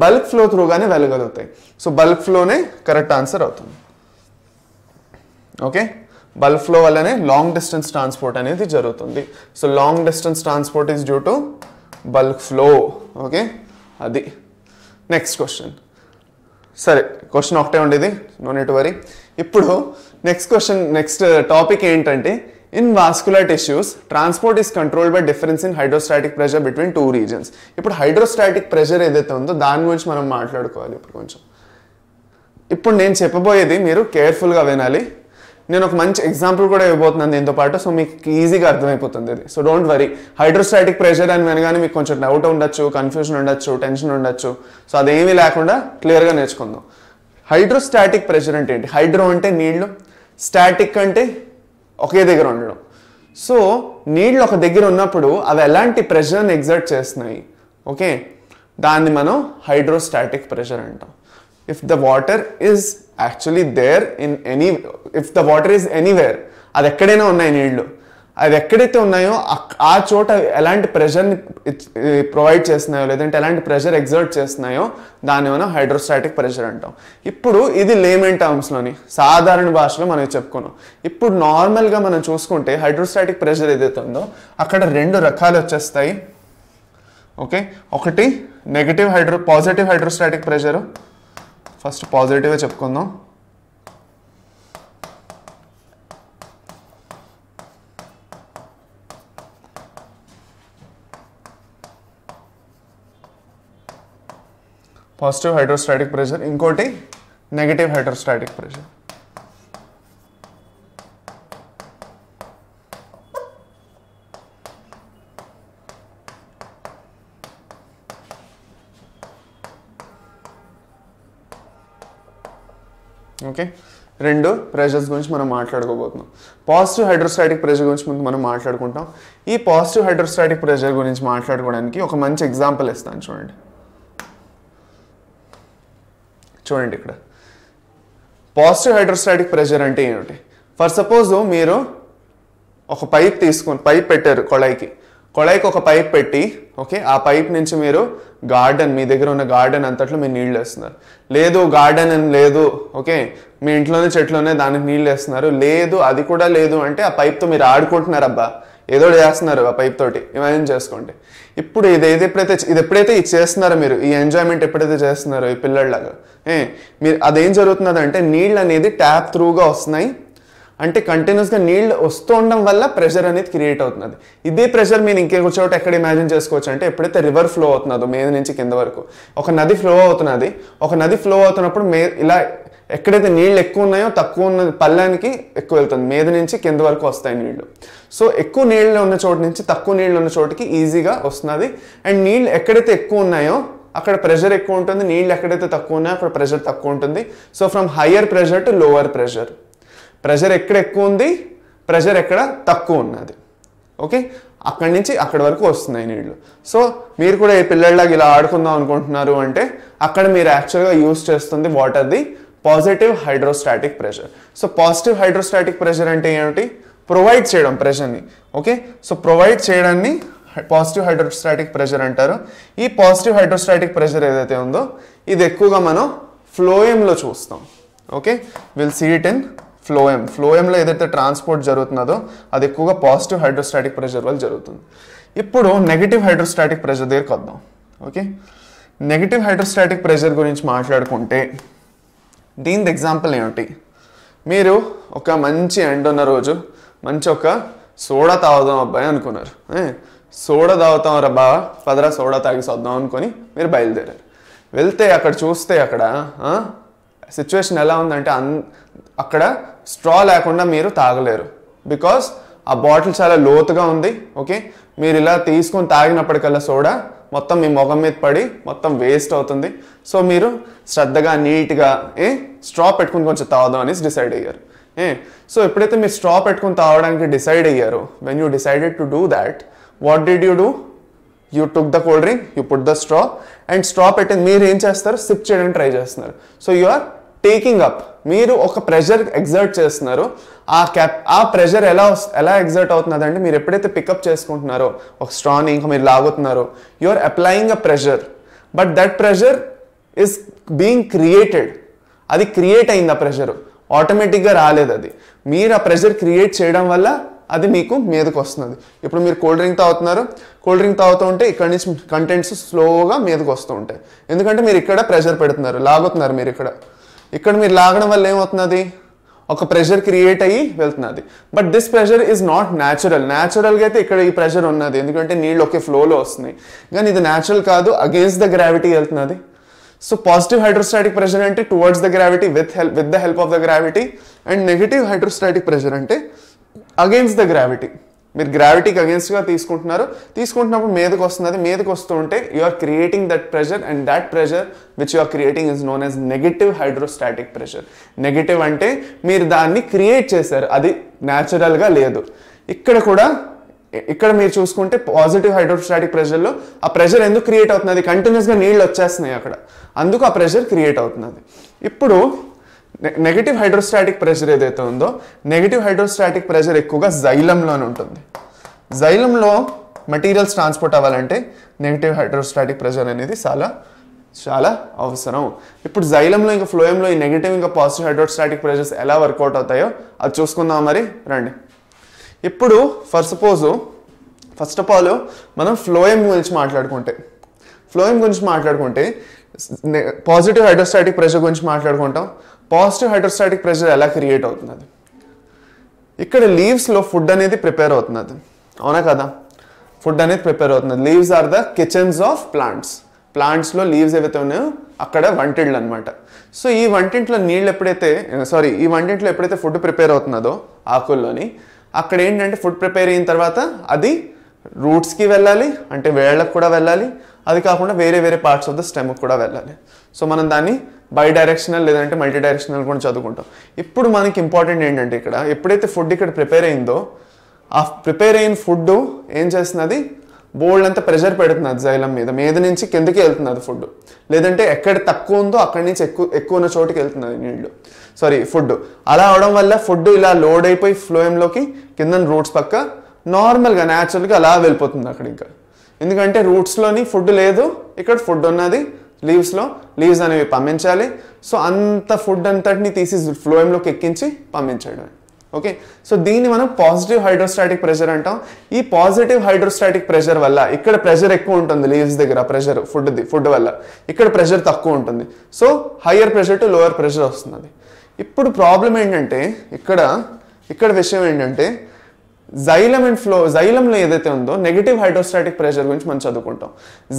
బల్క్ ఫ్లో త్రూగానే వెళ్ళగలుగుతాయి. సో బల్క్ ఫ్లోనే కరెక్ట్ ఆన్సర్ అవుతుంది. ఓకే, బల్క్ ఫ్లో వల్లనే లాంగ్ డిస్టెన్స్ ట్రాన్స్పోర్ట్ అనేది జరుగుతుంది. So long distance transport is due to bulk flow. Okay, అది నెక్స్ట్ క్వశ్చన్. సరే, క్వశ్చన్ ఒకటే ఉండేది, నో నీడ్ టు వరీ. ఇప్పుడు నెక్స్ట్ టాపిక్ ఏంటంటే, in vascular tissues transport is controlled by difference in hydrostatic pressure between two regions. ఇప్పుడు హైడ్రోస్టాటిక్ ప్రెషర్ ఏదైతే ఉందో దాని గురించి మనం మాట్లాడుకోవాలి ఇప్పుడు కొంచెం. ఇప్పుడు నేను చెప్పబోయేది మీరు కేర్ఫుల్గా వినాలి. నేను ఒక మంచి ఎగ్జాంపుల్ కూడా ఇవ్వబోతున్నాను దీంతో పాటు, సో మీకు ఈజీగా అర్థమైపోతుంది ఇది. So don't worry, hydrostatic pressure అని వినగానే మీకు కొంచెం డౌట్ ఉండొచ్చు, కన్ఫ్యూజన్ ఉండొచ్చు, టెన్షన్ ఉండొచ్చు. సో అదేమీ లేకుండా క్లియర్గా నేర్చుకుందాం. హైడ్రోస్టాటిక్ ప్రెషర్ అంటే ఏంటి? హైడ్రో అంటే నీళ్లు, స్టాటిక్ అంటే ఒకే దగ్గర ఉండడం. సో నీళ్ళు ఒక దగ్గర ఉన్నప్పుడు అవి ఎలాంటి ప్రెషర్ని ఎగ్జర్ట్ చేస్తున్నాయి, ఓకే, దాన్ని మనం హైడ్రోస్టాటిక్ ప్రెషర్ అంటాం. If the water is actually there in any, if the water is anywhere, అది ఎక్కడైనా ఉన్నాయి నీళ్ళు, అది ఎక్కడైతే ఉన్నాయో ఆ చోట ఎలాంటి ప్రెషర్ని ప్రొవైడ్ చేస్తున్నాయో లేదంటే ఎలాంటి ప్రెషర్ ఎగ్జర్ట్ చేస్తున్నాయో దాన్ని మనం హైడ్రోస్టాటిక్ ప్రెషర్ అంటాం. ఇప్పుడు ఇది లేమన్ టర్మ్స్లోని సాధారణ భాషలో మనం చెప్పుకున్నాం. ఇప్పుడు నార్మల్గా మనం చూసుకుంటే హైడ్రోస్టాటిక్ ప్రెషర్ ఏదైతే ఉందో అక్కడ 2 రకాలు వచ్చేస్తాయి. ఓకే, ఒకటి పాజిటివ్ హైడ్రోస్టాటిక్ ప్రెషరు. ఫస్ట్ పాజిటివే చెప్పుకుందాం. పాజిటివ్ హైడ్రోస్టాటిక్ ప్రెషర్, ఇంకోటి negative hydrostatic pressure. Okay, 2 pressures గురించి మనం మాట్లాడుకోబోతున్నాం. పాజిటివ్ హైడ్రోస్టాటిక్ ప్రెషర్ గురించి ముందు మనం మాట్లాడుకుంటాం. ఈ పాజిటివ్ హైడ్రోస్టాటిక్ ప్రెషర్ గురించి మాట్లాడుకోవడానికి ఒక మంచి ఎగ్జాంపుల్ ఇస్తాను. చూడండి ఇక్కడ పాజిటివ్ హైడ్రోస్టాటిక్ ప్రెషర్ అంటే ఏమిటి? ఫర్ సపోజ్ మీరు ఒక పైప్ పెట్టారు కొళాయికి ఒక పైప్ పెట్టి, ఓకే, ఆ పైప్ నుంచి మీరు మీ దగ్గర ఉన్న గార్డెన్ అంతట్లో మీరు నీళ్ళు వేస్తున్నారు. లేదు గార్డెన్ అని లేదు, ఓకే, మీ ఇంట్లోనే చెట్లోనే దానికి నీళ్ళు వేస్తున్నారు. లేదు అది కూడా లేదు అంటే ఆ పైప్తో మీరు ఆడుకుంటున్నారు, అబ్బా ఏదో చేస్తున్నారు ఆ పైప్ తోటి, ఇమాజిన్ చేసుకోండి. ఇప్పుడు ఇది ఎప్పుడైతే ఇది చేస్తున్నారో మీరు ఈ ఎంజాయ్మెంట్ ఎప్పుడైతే చేస్తున్నారో ఈ పిల్లల్లాగా మీరు అదేం జరుగుతున్నదంటే నీళ్ళు అనేది ట్యాప్ త్రూగా వస్తున్నాయి. అంటే కంటిన్యూస్గా నీళ్ళు వస్తూ ఉండడం వల్ల ప్రెషర్ అనేది క్రియేట్ అవుతున్నది. ఇదే ప్రెషర్ మీరు ఇంకొక చోట ఎక్కడ ఇమాజిన్ చేసుకోవచ్చు అంటే ఎప్పుడైతే రివర్ ఫ్లో అవుతున్నదో మీద నుంచి కింద వరకు ఒక నది ఫ్లో అవుతున్నప్పుడు ఇలా ఎక్కడైతే నీళ్ళు ఎక్కువ ఉన్నాయో తక్కువ ఉన్న పల్లానికి ఎక్కువ వెళ్తుంది, మీద నుంచి కింద వరకు వస్తాయి నీళ్లు. సో ఎక్కువ నీళ్ళు ఉన్న చోటు నుంచి తక్కువ నీళ్ళు ఉన్న చోటుకి ఈజీగా వస్తున్నది. అండ్ నీళ్ళు ఎక్కడైతే ఎక్కువ ఉన్నాయో అక్కడ ప్రెషర్ ఎక్కువ ఉంటుంది, నీళ్ళు ఎక్కడైతే తక్కువ ఉన్నాయో అక్కడ ప్రెషర్ తక్కువ ఉంటుంది. So from higher pressure to lower pressure ఎక్కడ ఎక్కువ ఉంది, ప్రెషర్ ఎక్కడ తక్కువ ఉన్నది. ఓకే, అక్కడి నుంచి అక్కడి వరకు వస్తున్నాయి నీళ్ళు. సో మీరు కూడా ఈ పిల్లల్లాగా ఇలా ఆడుకుందాం అనుకుంటున్నారు అంటే అక్కడ మీరు యాక్చువల్గా యూజ్ చేస్తుంది వాటర్ది positive hydrostatic pressure. So positive hydrostatic pressure అంటే ఏమిటి? ప్రొవైడ్ చేయడం ప్రెషర్ని. ఓకే, సో ప్రొవైడ్ చేయడాన్ని పాజిటివ్ హైడ్రోస్టాటిక్ ప్రెషర్ అంటారు. ఈ పాజిటివ్ హైడ్రోస్టాటిక్ ప్రెషర్ ఏదైతే ఉందో ఇది ఎక్కువగా మనం ఫ్లోయంలో చూస్తాం. Okay, will see it in ఫ్లోయంలో ఏదైతే ట్రాన్స్పోర్ట్ జరుగుతున్నదో అది ఎక్కువగా పాజిటివ్ హైడ్రోస్టాటిక్ ప్రెషర్ వల్ల జరుగుతుంది. ఇప్పుడు నెగిటివ్ హైడ్రోస్టాటిక్ ప్రెషర్ దగ్గరికి వద్దాం. ఓకే, నెగిటివ్ హైడ్రోస్టాటిక్ ప్రెషర్ గురించి మాట్లాడుకుంటే దీని ఎగ్జాంపుల్ ఏమిటి? మీరు ఒక మంచి ఎండ ఉన్న రోజు మంచి ఒక సోడా తాగుదాం అబ్బాయి అనుకున్నారు. సోడా తాగుతాం రా బావ, పదరా సోడా తాగి వద్దాం అనుకొని మీరు బయలుదేరారు. వెళ్తే అక్కడ చూస్తే అక్కడ సిచ్యువేషన్ ఎలా ఉందంటే అక్కడ స్ట్రా లేకుండా మీరు తాగలేరు. బికాస్ ఆ బాటిల్ చాలా లోతుగా ఉంది. ఓకే, మీరు ఇలా తీసుకొని తాగినప్పటికల్లా సోడా మొత్తం మీ ముఖం మీద పడి మొత్తం వేస్ట్ అవుతుంది. సో మీరు శ్రద్ధగా నీట్గా స్ట్రా పెట్టుకుని కొంచెం తాగుదాం అనేసి డిసైడ్ అయ్యారు. సో ఎప్పుడైతే మీరు స్ట్రా పెట్టుకుని తాగడానికి డిసైడ్ అయ్యారో, when you decided to do that, what did you do? You took the cold drink, you put the straw and straw పెట్టి మీరు ఏం చేస్తారు? సిప్ చేయడానికి ట్రై చేస్తున్నారు. So you are taking up, మీరు ఒక ప్రెషర్ ఎగ్జర్ట్ చేస్తున్నారు. ఆ ప్రెషర్ ఎలా ఎగ్జర్ట్ అవుతున్నది అంటే మీరు ఎప్పుడైతే పికప్ చేసుకుంటున్నారో ఒక స్ట్రాని ఇంకా మీరు లాగుతున్నారో you are applying a pressure, but that pressure is being created. అది క్రియేట్ అయింది, ఆ ప్రెషర్ ఆటోమేటిక్గా రాలేదు. అది మీరు ఆ ప్రెషర్ క్రియేట్ చేయడం వల్ల అది మీకు మీదకు వస్తున్నది. ఇప్పుడు మీరు కూల్ డ్రింక్ తాగుతూ ఉంటే ఇక్కడ నుంచి కంటెంట్స్ స్లోగా మీదకు వస్తూ ఉంటాయి. ఎందుకంటే మీరు ఇక్కడ ప్రెషర్ పెడుతున్నారు, లాగుతున్నారు. మీరు ఇక్కడ మీరు లాగడం వల్ల ఏమవుతున్నది? ఒక ప్రెషర్ క్రియేట్ అయ్యి వెళ్తున్నది. But this pressure is not న్యాచురల్గా అయితే ఇక్కడ ఈ ప్రెషర్ ఉన్నది, ఎందుకంటే నీళ్ళు ఒకే ఫ్లోలో వస్తున్నాయి. కానీ ఇది న్యాచురల్ కాదు, అగేన్స్ట్ ద గ్రావిటీ వెళ్తున్నది. సో పాజిటివ్ హైడ్రోస్టాటిక్ ప్రెషర్ అంటే towards the gravity, with the help of the gravity. And negative hydrostatic pressure అంటే అగేన్స్ట్ ద గ్రావిటీ. మీరు గ్రావిటీకి అగేన్స్ట్గా తీసుకుంటున్నప్పుడు మీదకి వస్తున్నది. మీదకి వస్తూ ఉంటే you are creating that pressure, and that pressure which you are creating is known as negative hydrostatic pressure. Negative అంటే మీరు దాన్ని క్రియేట్ చేశారు, అది న్యాచురల్గా లేదు. ఇక్కడ మీరు చూసుకుంటే పాజిటివ్ హైడ్రోస్టాటిక్ ప్రెషర్లో ఆ ప్రెషర్ ఎందుకు క్రియేట్ అవుతున్నది? కంటిన్యూస్గా నీళ్ళు వచ్చేస్తున్నాయి అక్కడ, అందుకు ఆ ప్రెషర్ క్రియేట్ అవుతున్నది. ఇప్పుడు నెగటివ్ హైడ్రోస్టాటిక్ ప్రెషర్ ఏదైతే ఉందో నెగటివ్ హైడ్రోస్టాటిక్ ప్రెషర్ ఎక్కువగా జైలంలోనే ఉంటుంది. జైలంలో మెటీరియల్స్ ట్రాన్స్పోర్ట్ అవ్వాలంటే నెగటివ్ హైడ్రోస్టాటిక్ ప్రెషర్ అనేది చాలా అవసరం. ఇప్పుడు జైలంలో ఇంకా ఫ్లోయంలో ఈ నెగటివ్ ఇంకా పాజిటివ్ హైడ్రోస్టాటిక్ ప్రెషర్స్ ఎలా వర్కౌట్ అవుతాయో అది చూసుకుందాం. మరి రండి. ఇప్పుడు ఫస్ట్ ఆఫ్ ఆల్ మనం ఫ్లోయం గురించి మాట్లాడుకుంటే పాజిటివ్ హైడ్రోస్టాటిక్ ప్రెషర్ గురించి మాట్లాడుకుంటాం. పాజిటివ్ హైడ్రోస్టాటిక్ ప్రెషర్ ఎలా క్రియేట్ అవుతున్నది? ఇక్కడ లీవ్స్లో ఫుడ్ అనేది ప్రిపేర్ అవుతున్నది, అవునా కదా? ఫుడ్ అనేది ప్రిపేర్ అవుతున్నది. Leaves are the kitchens of ప్లాంట్స్లో లీవ్స్ ఏవైతే ఉన్నాయో అక్కడ వంటింట్లు అనమాట. సో ఈ వంటింట్లో ఎప్పుడైతే ఫుడ్ ప్రిపేర్ అవుతున్నదో ఆకుల్లోని, అక్కడ ఏంటంటే ఫుడ్ ప్రిపేర్ అయిన తర్వాత అది రూట్స్కి వెళ్ళాలి, అంటే వేళ్ళకు కూడా వెళ్ళాలి. అది కాకుండా వేరే వేరే పార్ట్స్ ఆఫ్ ద స్టెమ్కి కూడా వెళ్ళాలి. సో మనం దాన్ని బై డైరెక్షనల్ లేదంటే మల్టీ డైరెక్షనల్ కూడా చదువుకుంటాం. ఇప్పుడు మనకి ఇంపార్టెంట్ ఏంటంటే ఇక్కడ ఎప్పుడైతే ఫుడ్ ఇక్కడ ప్రిపేర్ అయిందో ఆ ప్రిపేర్ అయిన ఫుడ్ ఏం చేస్తున్నది? బోల్డ్ అంతా ప్రెషర్ పెడుతున్నది జైలం మీద నుంచి కిందకి వెళ్తున్నది ఫుడ్. లేదంటే ఎక్కడ తక్కువ ఉందో అక్కడి నుంచి ఎక్కువ ఉన్న చోటుకి వెళ్తున్నది ఫుడ్. అలా అవడం వల్ల ఫుడ్ ఇలా లోడ్ అయిపోయి ఫ్లోయంలోకి కింద రూట్స్ పక్క నార్మల్గా న్యాచురల్గా అలా వెళ్ళిపోతుంది అక్కడ. ఇంకా ఎందుకంటే రూట్స్లోని ఫుడ్ లేదు, ఇక్కడ ఫుడ్ ఉన్నది లీవ్స్ అనేవి పంపించాలి. సో అంత ఫుడ్ అంతటిని తీసి ఫ్లోయంలోకి ఎక్కించి పంపించడం. ఓకే, సో దీన్ని మనం పాజిటివ్ హైడ్రోస్టాటిక్ ప్రెషర్ అంటాం. ఈ పాజిటివ్ హైడ్రోస్టాటిక్ ప్రెషర్ వల్ల ఇక్కడ ప్రెషర్ ఎక్కువ ఉంటుంది లీవ్స్ దగ్గర, ప్రెషర్ ఫుడ్ వల్ల ఇక్కడ ప్రెషర్ తక్కువ ఉంటుంది. So higher pressure to lower pressure వస్తుంది. ఇప్పుడు ప్రాబ్లం ఏంటంటే ఇక్కడ విషయం ఏంటంటే జైలంలో ఏదైతే ఉందో నెగిటివ్ హైడ్రోస్టాటిక్ ప్రెషర్ గురించి మనం చదువుకుంటాం.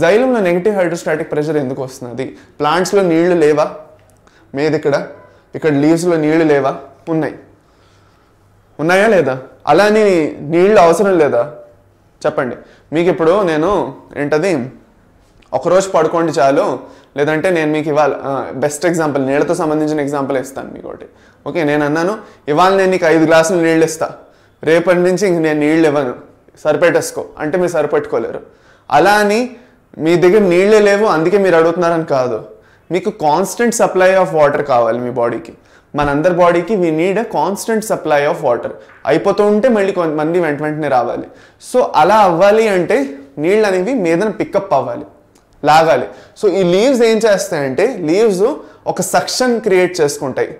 జైలంలో నెగిటివ్ హైడ్రోస్టాటిక్ ప్రెషర్ ఎందుకు వస్తున్నది? ప్లాంట్స్లో నీళ్లు లేవా? ఇక్కడ లీవ్స్లో నీళ్లు లేవా? ఉన్నాయా లేదా? అలానే నీళ్ళు అవసరం లేదా? చెప్పండి. మీకు ఇప్పుడు నేను ఒకరోజు పడుకోండి చాలు, లేదంటే నేను మీకు ఇవాళ బెస్ట్ ఎగ్జాంపుల్ నీళ్ళతో సంబంధించిన ఎగ్జాంపుల్ ఇస్తాను మీకు ఒకటి. ఓకే, నేను అన్నాను ఇవాళ నేను నీకు 5 గ్లాసులు నీళ్ళు ఇస్తా, రేపటి నుంచి ఇంక నేను నీళ్ళు ఇవ్వను, సరిపెట్టేసుకో అంటే మీరు సరిపెట్టుకోలేరు. అలా అని మీ దగ్గర నీళ్ళే లేవు అందుకే మీరు అడుగుతున్నారని కాదు. మీకు కాన్స్టెంట్ సప్లై ఆఫ్ వాటర్ కావాలి మీ బాడీకి. మనందరి బాడీకి we need a constant supply of water. అయిపోతూ ఉంటే మళ్ళీ కొంతమంది వెంటనే రావాలి. సో అలా అవ్వాలి అంటే నీళ్ళు అనేవి మీదన పికప్ అవ్వాలి, లాగాలి. సో ఈ లీవ్స్ ఏం చేస్తాయంటే లీవ్స్ ఒక సక్షన్ క్రియేట్ చేసుకుంటాయి.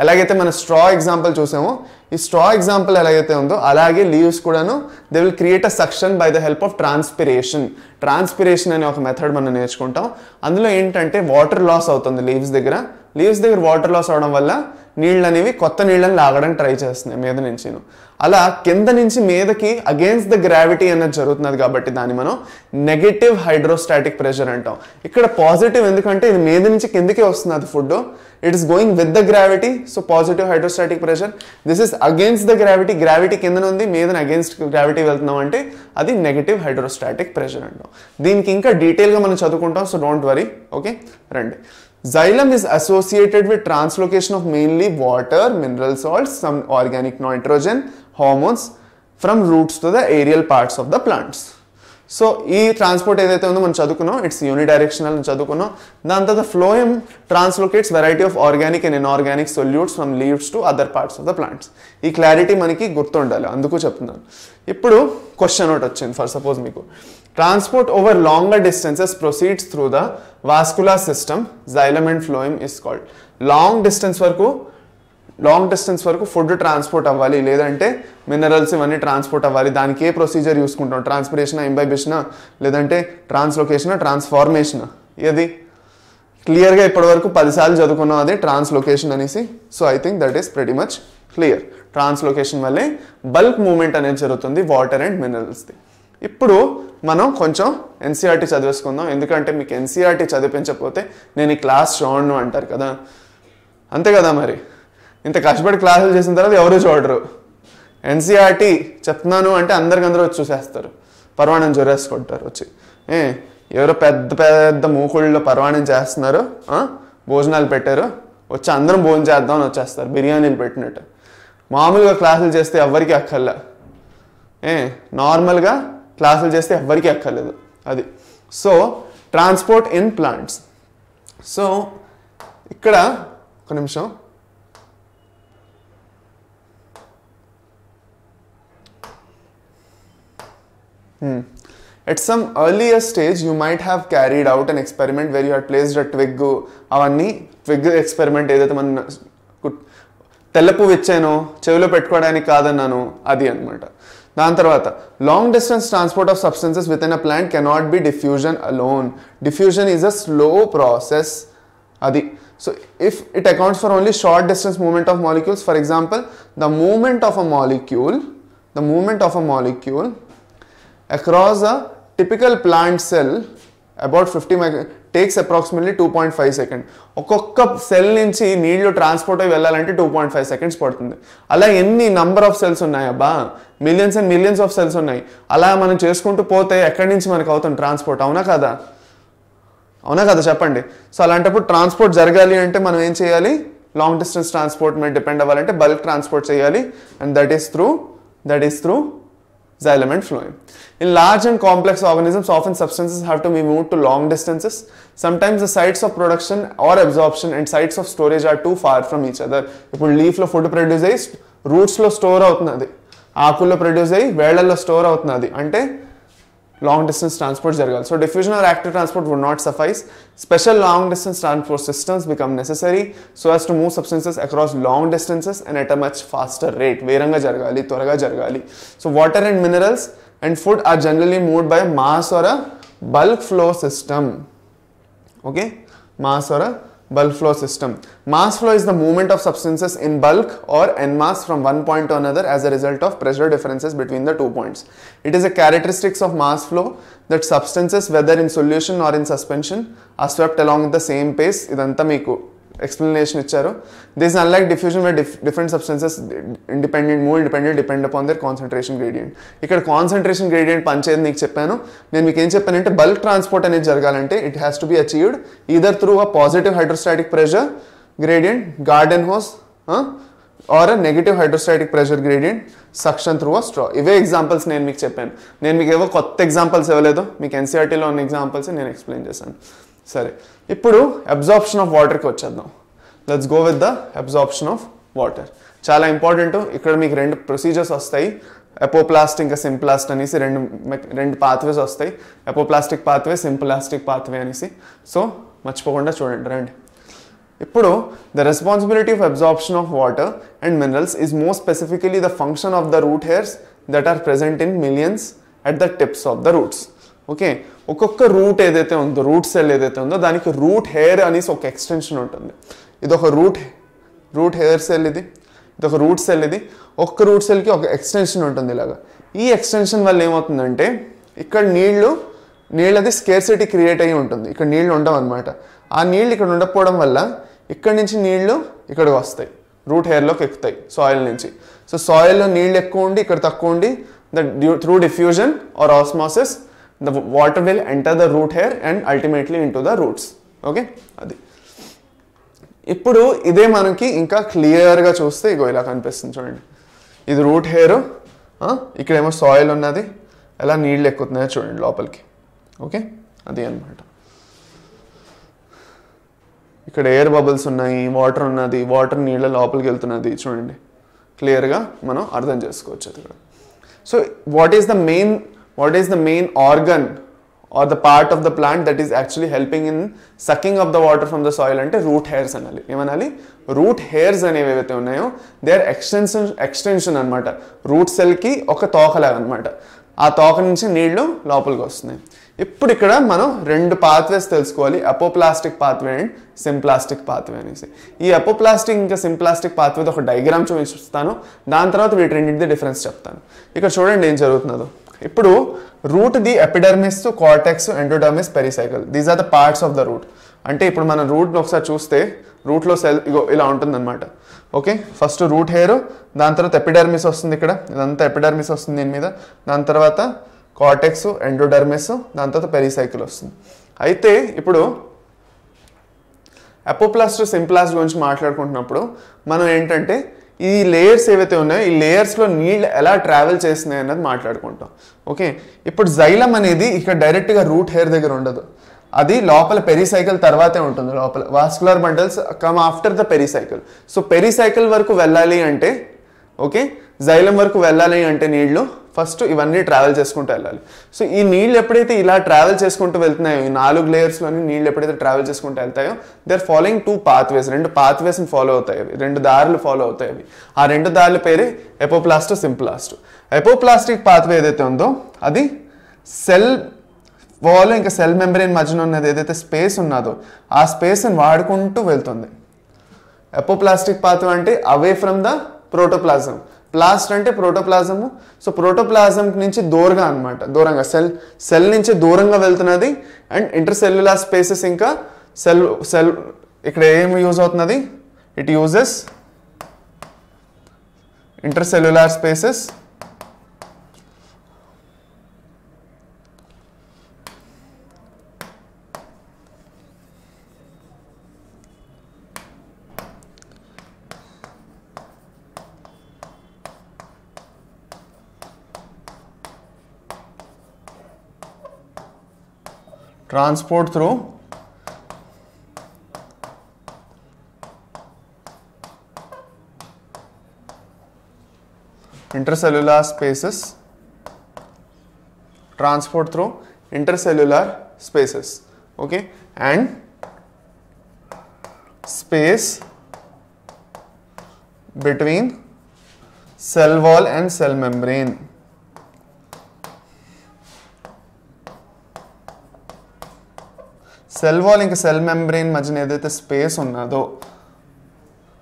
ఎలాగైతే మన స్ట్రా ఎగ్జాంపుల్ చూసామో ఈ స్ట్రా ఎగ్జాంపుల్ ఎలాగైతే ఉందో అలాగే లీవ్స్ కూడాను they will create a suction by the help of transpiration అనే ఒక మెథడ్ మనం నేర్చుకుంటాం. అందులో ఏంటంటే వాటర్ లాస్ అవుతుంది లీవ్స్ దగ్గర వాటర్ లాస్ అవడం వల్ల నీళ్ళు అనేవి కొత్త నీళ్ళని లాగడానికి ట్రై చేస్తున్నాయి మీద నుంచి. అలా కింద నుంచి మీదకి అగేన్స్ట్ ద గ్రావిటీ అనేది జరుగుతున్నది కాబట్టి దాన్ని మనం నెగటివ్ హైడ్రోస్టాటిక్ ప్రెషర్ అంటాం. ఇక్కడ పాజిటివ్ ఎందుకంటే ఇది మీద నుంచి కిందకి వస్తున్నది food, it is going with the gravity. So positive hydrostatic pressure. This is against the gravity కింద ఉంది, మీద అగేన్స్ట్ గ్రావిటీ వెళ్తున్నాం అంటే అది నెగటివ్ హైడ్రోస్టాటిక్ ప్రెషర్ అంటాం. దీనికి ఇంకా డీటెయిల్గా మనం చదువుకుంటాం, సో డోంట్ వరీ. ఓకే, రండి. Xylem is associated with translocation of mainly water, mineral salts, some organic nitrogen, hormones from roots to the aerial parts of the plants. So ఈ ట్రాన్స్పోర్ట్ ఏదైతే ఉందో మనం చదువుకున్నాం ఇట్స్ యూనిడైరెక్షనల్ అని చదువుకున్నాం. దాని తర్వాత phloem translocates variety of organic and inorganic solutes from leaves to other parts of the plants. ఈ క్లారిటీ మనకి గుర్తుండాలి, అందుకు చెప్తున్నాను. ఇప్పుడు క్వశ్చన్ ఒకటి వచ్చింది. ఫర్ సపోజ్ మీకు transport over longer distances proceeds through the vascular system, xylem and phloem is called. Long distance వరకు ఫుడ్ ట్రాన్స్పోర్ట్ అవ్వాలి, లేదంటే మినరల్స్ ఇవన్నీ ట్రాన్స్పోర్ట్ అవ్వాలి. దానికి ఏ ప్రొసీజర్ చూసుకుంటాం? ట్రాన్స్పిరేషన్, ఇంబైబిషన్, లేదంటే ట్రాన్స్లోకేషన్, ట్రాన్స్ఫార్మేషన్. ఇది క్లియర్గా ఇప్పటివరకు 10 సార్లు చదువుకున్నాం అదే ట్రాన్స్లోకేషన్ అనేసి. So I think that is pretty much clear. Translocation వల్లే బల్క్ మూవ్మెంట్ అనేది జరుగుతుంది వాటర్ అండ్ మినరల్స్ది. ఇప్పుడు మనం కొంచెం ఎన్సీఆర్టీ చదివేసుకుందాం, ఎందుకంటే మీకు ఎన్సీఆర్టీ చదివించకపోతే నేను ఈ క్లాస్ చూడను అంటారు కదా, అంతే కదా. మరి ఇంత కష్టపడి క్లాసులు చేసిన తర్వాత ఎవరు చూడరు. ఎన్సీఆర్టీ చెప్తున్నాను అంటే అందరికందరూ వచ్చి చూసేస్తారు, పర్వాణం జొరేసుకుంటారు వచ్చి. ఎవరో పెద్ద పెద్ద మూకుళ్ళు పర్వాణం చేస్తున్నారు, భోజనాలు పెట్టారు, వచ్చి అందరం భోజనం చేద్దామని వచ్చేస్తారు బిర్యానీలు పెట్టినట్టు. మామూలుగా క్లాసులు చేస్తే ఎవ్వరికి అక్కర్లే, నార్మల్గా క్లాసులు చేస్తే ఎవ్వరికి అక్కర్లేదు అది. So transport in plants. So ఇక్కడ ఒక నిమిషం, At some earlier stage, you might have carried out an experiment where you had placed a twig. అవన్నీ twig experiment ఏదైతే మన తెల్లపు ఇచ్చానో చెవిలో పెట్టుకోవడానికి కాదన్నాను అది అనమాట. దాని తర్వాత long distance transport of substances with in a plant cannot be diffusion alone. Diffusion is a slow process అది. So if it accounts for only short distance movement of molecules, for example, the movement of a molecule across a typical plant cell about 50 takes approximately 2.5 seconds. ఒక్కొక్క సెల్ నుంచి నీళ్లు ట్రాన్స్పోర్ట్ అయ్యి వెళ్ళాలంటే 2.5 seconds పడుతుంది. అలా ఎన్ని నంబర్ ఆఫ్ సెల్స్ ఉన్నాయి అబ్బా, millions and millions of cells ఉన్నాయి. అలా మనం చేసుకుంటూ పోతే ఎక్కడి నుంచి మనకు అవుతుంది ట్రాన్స్పోర్ట్, అవునా కదా చెప్పండి. సో అలాంటప్పుడు ట్రాన్స్పోర్ట్ జరగాలి అంటే మనం ఏం చేయాలి, లాంగ్ డిస్టెన్స్ ట్రాన్స్పోర్ట్ మీద డిపెండ్ అవ్వాలంటే బల్క్ ట్రాన్స్పోర్ట్ చేయాలి, and that is through xylem and phloem. In large and complex organisms, often substances have to be moved to long distances. Sometimes the sites of production or absorption and sites of storage are too far from each other. ఇప్పుడు లీఫ్లో ఫుడ్ ప్రొడ్యూస్ అయ్యి రూట్స్లో స్టోర్ అవుతున్నది, ఆకుల్లో ప్రొడ్యూస్ అయ్యి వేళ్లలో స్టోర్ అవుతున్నది అంటే long distance transport జరగాలి. So diffusion or active transport would not suffice. Special long distance transport systems become necessary so as to move substances across long distances and at a much faster rate. వేరంగా జరగాలి, త్వరగా జరగాలి. So water and minerals and food are generally moved by mass or a bulk flow system. Okay, mass or a bulk flow system. Mass flow is the movement of substances in bulk or en masse from one point to another as a result of pressure differences between the 2 points. It is a characteristics of mass flow that substances, whether in solution or in suspension, are swept along at the same pace. Idantha meeku explanation ఇచ్చారు. This is unlike diffusion where different substances depend upon their concentration gradient. ఇక్కడ concentration gradient పంచేది నీకు చెప్పాను. నేను మీకు ఏం చెప్పానంటే బల్క్ ట్రాన్స్పోర్ట్ అనేది జరగాలంటే it has to be achieved either through a positive hydrostatic pressure gradient, garden hose, or a negative hydrostatic pressure gradient, suction through a straw. ఇవే ఎగ్జాంపుల్స్ నేను మీకు చెప్పాను. నేను మీకు ఏవో కొత్త ఎగ్జాంపుల్స్ ఇవ్వలేదు, మీకు ఎన్సీఆర్టీలో ఉన్న ఎగ్జాంపుల్స్ నేను ఎక్స్ప్లెయిన్ చేశాను. సరే, ఇప్పుడు అబ్జార్ప్షన్ ఆఫ్ వాటర్కి వచ్చేద్దాం. Let's go with the absorption of water. చాలా ఇంపార్టెంట్. ఇక్కడ మీకు రెండు ప్రొసీజర్స్ వస్తాయి, ఎపోప్లాస్ట్ ఇంకా సింప్లాస్ట్ అనేసి రెండు పాత్వేస్ వస్తాయి. ఎపోప్లాస్టిక్ పాత్వే, సింప్లాస్టిక్ పాత్వే అనేసి. సో మర్చిపోకుండా చూడండి రండి. ఇప్పుడు the responsibility of absorption of water and minerals is more specifically the function of the root hairs that are present in millions at the tips of the roots. Okay, ఒక్కొక్క రూట్ ఏదైతే ఉందో, రూట్ సెల్ ఏదైతే ఉందో దానికి రూట్ హెయిర్ అనేసి ఒక ఎక్స్టెన్షన్ ఉంటుంది. ఇది ఒక రూట్ హెయిర్ సెల్, ఇది ఒక రూట్ సెల్. ఇది ఒక్క రూట్ సెల్కి ఒక ఎక్స్టెన్షన్ ఉంటుంది ఇలాగా. ఈ ఎక్స్టెన్షన్ వల్ల ఏమవుతుందంటే ఇక్కడ నీళ్ళది స్కేర్సిటీ క్రియేట్ అయ్యి ఉంటుంది. ఇక్కడ నీళ్ళు ఉండవు అనమాట. ఆ నీళ్ళు ఇక్కడ ఉండకపోవడం వల్ల ఇక్కడ నుంచి నీళ్లు ఇక్కడికి వస్తాయి, రూట్ హెయిర్లోకి ఎక్కుతాయి సాయిల్ నుంచి. సో సాయిల్లో నీళ్ళు ఎక్కువ ఉండి ఇక్కడ తక్కువ ఉండి through diffusion or osmosis the water will enter the root hair and ultimately into the roots. Okay, అది. ఇప్పుడు ఇదే మనకి ఇంకా క్లియర్గా చూస్తే ఇగో ఇలా కనిపిస్తుంది చూడండి. ఇది రూట్ హెయిర్, ఇక్కడేమో సాయిల్ ఉన్నది, ఎలా నీళ్ళు ఎక్కుతున్నాయో చూడండి లోపలికి. ఓకే, అది అన్నమాట. ఇక్కడ ఎయిర్ బబుల్స్ ఉన్నాయి, వాటర్ ఉన్నది, వాటర్ నీళ్ళ లోపలికి వెళ్తున్నది చూడండి. క్లియర్గా మనం అర్థం చేసుకోవచ్చు అది కూడా. So what is the main organ or the part of the plant that is actually helping in sucking up the water from the soil అంటే రూట్ హెయిర్స్ అనాలి. ఏమనాలి? రూట్ హెయిర్స్ అనేవి ఏవైతే ఉన్నాయో దే ఆర్ ఎక్స్టెన్షన్ అనమాట. రూట్ సెల్కి ఒక తోకలాగా అనమాట. ఆ తోక నుంచి నీళ్లు లోపలికి వస్తున్నాయి. ఇప్పుడు ఇక్కడ మనం రెండు పాత్వేస్ తెలుసుకోవాలి, అపోప్లాస్టిక్ పాత్వే అండ్ సింప్లాస్టిక్ పాత్వే అనేసి. ఈ అపోప్లాస్టిక్ ఇంకా సింప్లాస్టిక్ పాత్వేది ఒక డయాగ్రామ్ చూపిస్తాను, దాని తర్వాత వీటి రెండింటిది డిఫరెన్స్ చెప్తాను. ఇక్కడ చూడండి ఏం జరుగుతున్నదో. ఇప్పుడు root the epidermis, cortex, endodermis, pericycle, these are the parts of the root. అంటే ఇప్పుడు మనం రూట్ని ఒకసారి చూస్తే రూట్లో సెల్ ఇగో ఇలా ఉంటుందన్నమాట. ఓకే, ఫస్ట్ రూట్ హెయిర్, దాని తర్వాత ఎపిడర్మిస్ వస్తుంది, ఇక్కడ ఇదంతా ఎపిడర్మిస్ వస్తుంది దీని మీద, దాని తర్వాత కార్టెక్స్, ఎండోడర్మిస్, దాని తర్వాత పెరిసైకిల్ వస్తుంది. అయితే ఇప్పుడు అపోప్లాస్ట్, సింప్లాస్ట్ గురించి మాట్లాడుకుంటున్నప్పుడు మనం ఏంటంటే ఈ లేయర్స్ ఏవైతే ఉన్నాయో ఈ లేయర్స్లో నీళ్ళు ఎలా ట్రావెల్ చేస్తున్నాయి అన్నది మాట్లాడుకుంటాం. ఓకే, ఇప్పుడు జైలం అనేది ఇక్కడ డైరెక్ట్గా రూట్ హెయిర్ దగ్గర ఉండదు, అది లోపల పెరిసైకిల్ తర్వాతే ఉంటుంది. లోపల vascular bundles come after the pericycle. So pericycle వరకు వెళ్ళాలి అంటే ఓకే జైలం వరకు వెళ్ళాలి అంటే నీళ్లు ఫస్ట్ ఇవన్నీ ట్రావెల్ చేసుకుంటూ వెళ్ళాలి. సో ఈ నీళ్ళు ఎప్పుడైతే ఇలా ట్రావెల్ చేసుకుంటూ వెళ్తున్నాయో, ఈ 4 లేయర్స్లోని నీళ్ళు ఎప్పుడైతే ట్రావెల్ చేసుకుంటూ వెళ్తాయో, దే ఆర్ ఫాలోయింగ్ 2 pathways, 2 pathwaysని ఫాలో అవుతాయి అవి, 2 దారులు ఫాలో అవుతాయి అవి. ఆ 2 దారుల పేరే ఎపోప్లాస్ట్, సింప్లాస్ట్. ఎపోప్లాస్టిక్ పాత్వే ఏదైతే ఉందో అది సెల్ వాల్ ఇంకా సెల్ మెంబ్రేన్ మధ్యన ఉన్నది ఏదైతే స్పేస్ ఉన్నదో ఆ స్పేస్ని వాడుకుంటూ వెళ్తుంది. ఎపోప్లాస్టిక్ పాత్వే అంటే అవే ఫ్రమ్ ద ప్రోటోప్లాజం, ప్లాస్ట్ అంటే ప్రోటోప్లాజము. సో ప్రోటోప్లాజం నుంచి దూరంగా అనమాట, దూరంగా సెల్ నుంచి దూరంగా వెళ్తున్నది. అండ్ ఇంటర్సెల్యులార్ స్పేసెస్ ఇంకా సెల్ ఇక్కడ ఏం యూజ్ అవుతున్నది, it uses ఇంటర్సెల్యులార్ spaces transport through intercellular spaces, transport through intercellular spaces, okay, and space between cell wall and cell membrane. Cell wall ఇంకా సెల్ మెంబ్రెయిన్ మధ్యన ఏదైతే స్పేస్ ఉన్నదో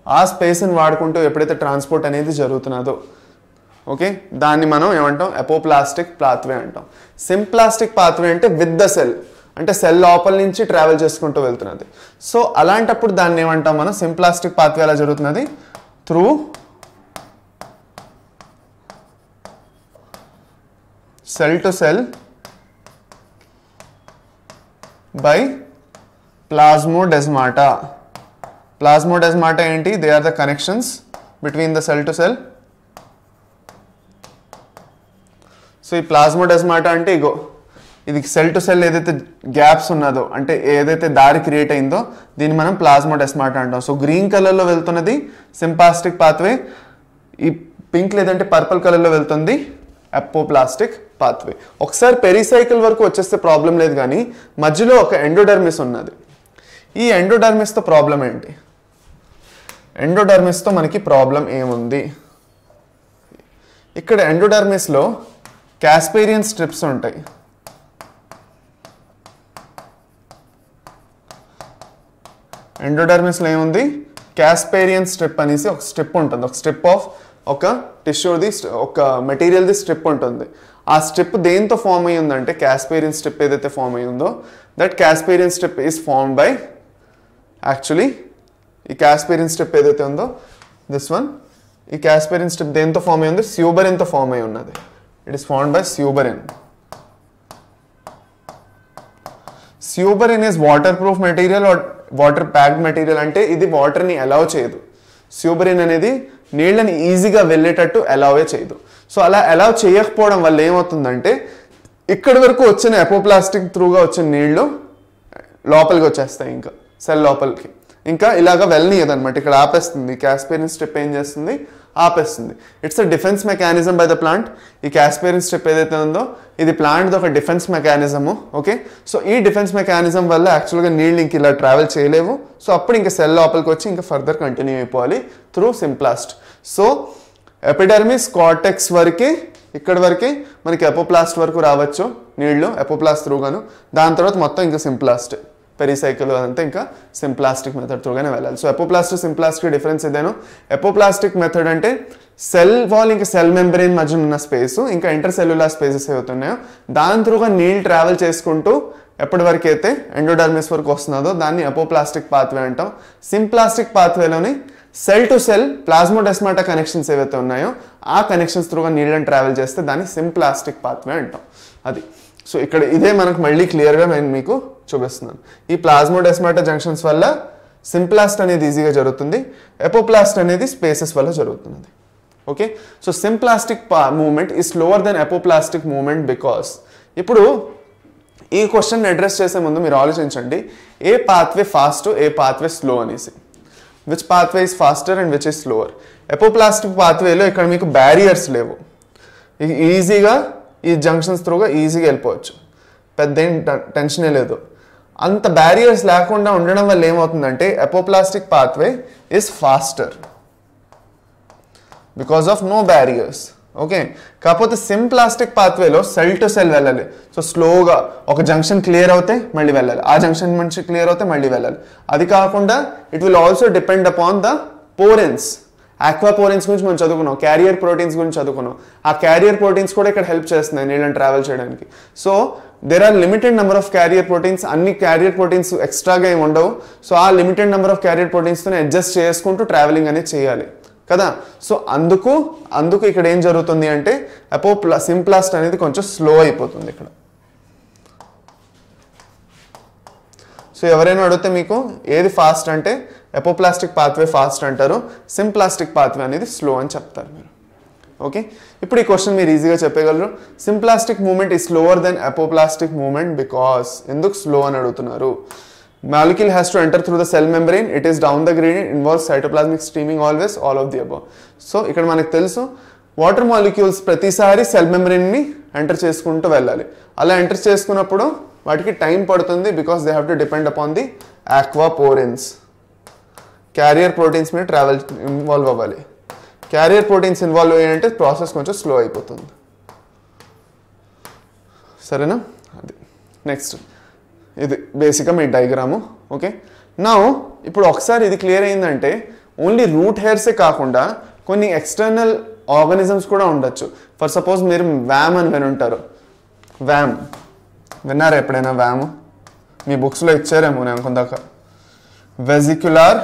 ఆ స్పేస్ని వాడుకుంటూ ఎప్పుడైతే ట్రాన్స్పోర్ట్ అనేది జరుగుతున్నదో, ఓకే, దాన్ని మనం ఏమంటాం, ఎపోప్లాస్టిక్ పాత్వే అంటాం. సింప్లాస్టిక్ పాత్వే అంటే విత్ ద సెల్, అంటే సెల్ లోపల నుంచి ట్రావెల్ చేసుకుంటూ వెళ్తున్నది. సో అలాంటప్పుడు దాన్ని ఏమంటాం మనం, సింప్లాస్టిక్ పాత్వే ఎలా జరుగుతున్నది, through cell to cell by plasmodesmata. Plasmodesmata ఏంటి, they are the connections between the cell to cell. So ఈ ప్లాస్మోడెస్మాటా అంటే ఇగో ఇది సెల్ టు సెల్ ఏదైతే గ్యాప్స్ ఉన్నదో, అంటే ఏదైతే దారి క్రియేట్ అయిందో దీన్ని మనం ప్లాస్మోడెస్మాటా అంటాం. సో గ్రీన్ కలర్లో వెళ్తున్నది సింపాస్టిక్ పాత్వే, ఈ పింక్ లేదంటే పర్పుల్ కలర్లో వెళ్తుంది ఎపోప్లాస్టిక్ పాత్వే. ఒకసారి పెరిసైకిల్ వరకు వచ్చేస్తే ప్రాబ్లం లేదు, కానీ మధ్యలో ఒక ఎండోడర్మిస్ ఉన్నది. ఈ ఎండోడర్మిస్తో ప్రాబ్లం ఏంటి, ఎండోడర్మిస్తో మనకి ప్రాబ్లం ఏముంది, ఇక్కడ ఎండోడర్మిస్లో క్యాస్పేరియన్ స్ట్రిప్స్ ఉంటాయి. ఎండోడర్మిస్లో ఏముంది, క్యాస్పేరియన్ స్ట్రిప్ అనేసి ఒక స్ట్రిప్ ఉంటుంది, ఒక స్ట్రిప్ ఆఫ్ ఒక టిష్యూది ఒక మెటీరియల్ది స్ట్రిప్ ఉంటుంది. ఆ స్ట్రిప్ దేంతో ఫామ్ అయ్యి ఉందంటే, క్యాస్పేరియన్ స్ట్రిప్ ఏదైతే ఫామ్ అయ్యి ఉందో that Casparian strip is form by, actually ఈ క్యాస్పేరియన్ స్ట్రిప్ ఏదైతే ఉందో దిస్ వన్, ఈ క్యాస్పేరియన్ స్ట్రిప్ దేంతో ఫామ్ అయ్యి ఉంది, స్యూబరిన్తో ఫామ్ అయ్యి ఉన్నది. It is formed by suberin. Suberin is water proof material or water packed material, అంటే ఇది వాటర్ని అలౌ చేయదు. స్యూబరిన్ అనేది నీళ్ళని ఈజీగా వెళ్ళేటట్టు అలౌవే చేయదు. సో అలా అలౌ చేయకపోవడం వల్ల ఏమవుతుందంటే, ఇక్కడి వరకు వచ్చిన ఎపోప్లాస్టిక్ త్రూగా వచ్చిన నీళ్లు లోపలికి వచ్చేస్తాయి, ఇంకా సెల్ లోపలికి, ఇంకా ఇలాగ వెళ్ళనియదు అనమాట, ఇక్కడ ఆపేస్తుంది. క్యాస్పేరియన్ స్ట్రిప్ ఏం చేస్తుంది, ఆపేస్తుంది. It's a defence mechanism by the plant. ఈ క్యాస్పేరియన్ స్ట్రిప్ ఏదైతే ఉందో ఇది ప్లాంట్ది ఒక డిఫెన్స్ మెకానిజము, ఓకే. సో ఈ డిఫెన్స్ మెకానిజం వల్ల యాక్చువల్గా నీళ్ళు ఇంక ఇలా ట్రావెల్ చేయలేవు. సో అప్పుడు ఇంకా సెల్ లోపలికి వచ్చి ఇంకా ఫర్దర్ కంటిన్యూ అయిపోవాలి through symplast. So epidermis cortex వరకే, ఇక్కడ వరకే మనకి ఎపోప్లాస్ట్ వరకు రావచ్చు నీళ్లు, ఎపోప్లాస్ట్ త్రూగాను. దాని తర్వాత మొత్తం ఇంకా సింప్లాస్ట్, పెరిసైకిల్ అదంతా ఇంకా సింప్లాస్టిక్ మెథడ్ త్రూగానే వెళ్ళాలి. సో ఎపోప్లాస్ట్ సింప్లాస్టిక్ డిఫరెన్స్ ఇదేను. ఎపోప్లాస్టిక్ మెథడ్ అంటే సెల్ వాల్ ఇంకా సెల్ మెంబ్రెయిన్ మధ్య ఉన్న స్పేస్ ఇంకా ఇంటర్సెల్యులార్ స్పేసెస్ ఏవైతున్నాయో దాని త్రూగా నీళ్ళు ట్రావెల్ చేసుకుంటూ ఎప్పటి వరకు అయితే ఎండోడర్మిస్ వరకు వస్తున్నదో దాన్ని ఎపోప్లాస్టిక్ పాత్వే అంటాం. Symplastic పాత్వేలోని cell to cell ప్లాస్మోడెస్మాటా connections ఏవైతే ఉన్నాయో ఆ కనెక్షన్స్ త్రూగా నీళ్ళని ట్రావెల్ చేస్తే దాన్ని సింప్లాస్టిక్ పాత్వే అంటాం. అది సో ఇక్కడ ఇదే మనకు మళ్ళీ క్లియర్గా నేను మీకు చూపిస్తున్నాను. ఈ ప్లాస్మోడెస్మాటా జంక్షన్స్ వల్ల సింప్లాస్ట్ అనేది ఈజీగా జరుగుతుంది, ఎపోప్లాస్ట్ అనేది స్పేసెస్ వల్ల జరుగుతున్నది. Okay, so symplastic movement is slower than apoplastic movement because. ఇప్పుడు ఈ క్వశ్చన్ అడ్రస్ చేసే ముందు మీరు ఆలోచించండి, ఏ పాత్వే ఫాస్ట్ ఏ పాత్వే స్లో అనేసి. Which pathway is faster and which is slower. Apoplastic పాత్వేలో ఇక్కడ మీకు బ్యారియర్స్ లేవు, ఈజీగా ఈ జంక్షన్స్ త్రూగా ఈజీగా వెళ్ళిపోవచ్చు, పెద్ద ఏం టెన్షనే లేదు. అంత బ్యారియర్స్ లేకుండా ఉండడం వల్ల ఏమవుతుందంటే apoplastic pathway is faster because of no barriers. Okay, కాకపోతే సింప్లాస్టిక్ పాత్వేలో సెల్ టు సెల్ వెళ్ళాలి. సో స్లోగా ఒక జంక్షన్ క్లియర్ అవుతే మళ్ళీ వెళ్ళాలి, ఆ జంక్షన్ నుంచి క్లియర్ అవుతే మళ్ళీ వెళ్ళాలి. అది కాకుండా it will also depend upon the porins. Aquaporins గురించి మనం చదువుకున్నాం, క్యారియర్ ప్రోటీన్స్ గురించి చదువుకున్నాం. ఆ క్యారియర్ ప్రోటీన్స్ కూడా ఇక్కడ హెల్ప్ చేస్తున్నాయి నీళ్ళని ట్రావెల్ చేయడానికి. So there are limited number of carrier proteins, అన్ని క్యారియర్ ప్రోటీన్స్ ఎక్స్ట్రాగా ఏమి ఉండవు. సో ఆ లిమిటెడ్ నెంబర్ ఆఫ్ క్యారియర్ ప్రోటీన్స్తో అడ్జస్ట్ చేసుకుంటూ ట్రావెలింగ్ అనేది చేయాలి కదా. సో అందుకు ఇక్కడ ఏం జరుగుతుంది అంటే సింప్లాస్ట్ అనేది కొంచెం స్లో అయిపోతుంది ఇక్కడ. సో ఎవరైనా అడిగితే మీకు ఏది ఫాస్ట్ అంటే ఎపోప్లాస్టిక్ పాత్వే ఫాస్ట్ అంటారు, సింప్లాస్టిక్ పాత్వే అనేది స్లో అని చెప్తారు మీరు. ఓకే, ఇప్పుడు ఈ క్వశ్చన్ మీరు ఈజీగా చెప్పగలరు. Symplastic movement is slower than apoplastic movement because. ఎందుకు స్లో అని అడుగుతున్నారు? Molecule has to enter through the cell membrane. It is down the gradient, involves cytoplasmic streaming always, all of the above. So ఇక్కడ మనకు తెలుసు వాటర్ మాలిక్యూల్స్ ప్రతిసారి సెల్ మెంబ్రెయిన్ని ఎంటర్ చేసుకుంటూ వెళ్ళాలి. అలా ఎంటర్ చేసుకున్నప్పుడు వాటికి టైం పడుతుంది because they have to depend upon the aquaporins. Carrier proteins మీద ఇన్వాల్వ్ అవ్వాలి. క్యారియర్ ప్రోటీన్స్ ఇన్వాల్వ్ అయ్యాయంటే ప్రాసెస్ కొంచెం స్లో అయిపోతుంది. సరేనా? అది నెక్స్ట్ ఇది బేసిక్గా మీ డయాగ్రాము. ఓకే, నా ఇప్పుడు ఒకసారి ఇది క్లియర్ అయిందంటే ఓన్లీ రూట్ హెయిర్సే కాకుండా కొన్ని ఎక్స్టర్నల్ ఆర్గానిజమ్స్ కూడా ఉండొచ్చు. ఫర్ సపోజ్ మీరు వ్యామ్ అని వినుంటారు. వ్యామ్ విన్నారా ఎప్పుడైనా? వ్యామ్ మీ బుక్స్లో ఇచ్చారేమో నేను కొందాక. వెజిక్యులార్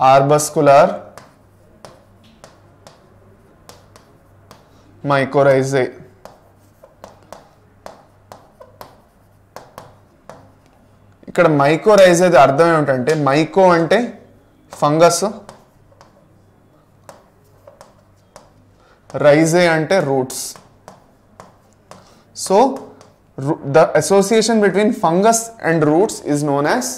ఆర్బస్కులార్ మైకోరైజే. ఇక్కడ మైకోరైజేది అర్థం ఏమిటంటే, మైకో అంటే ఫంగస్, రైజే అంటే roots. So the association between fungus and roots is known as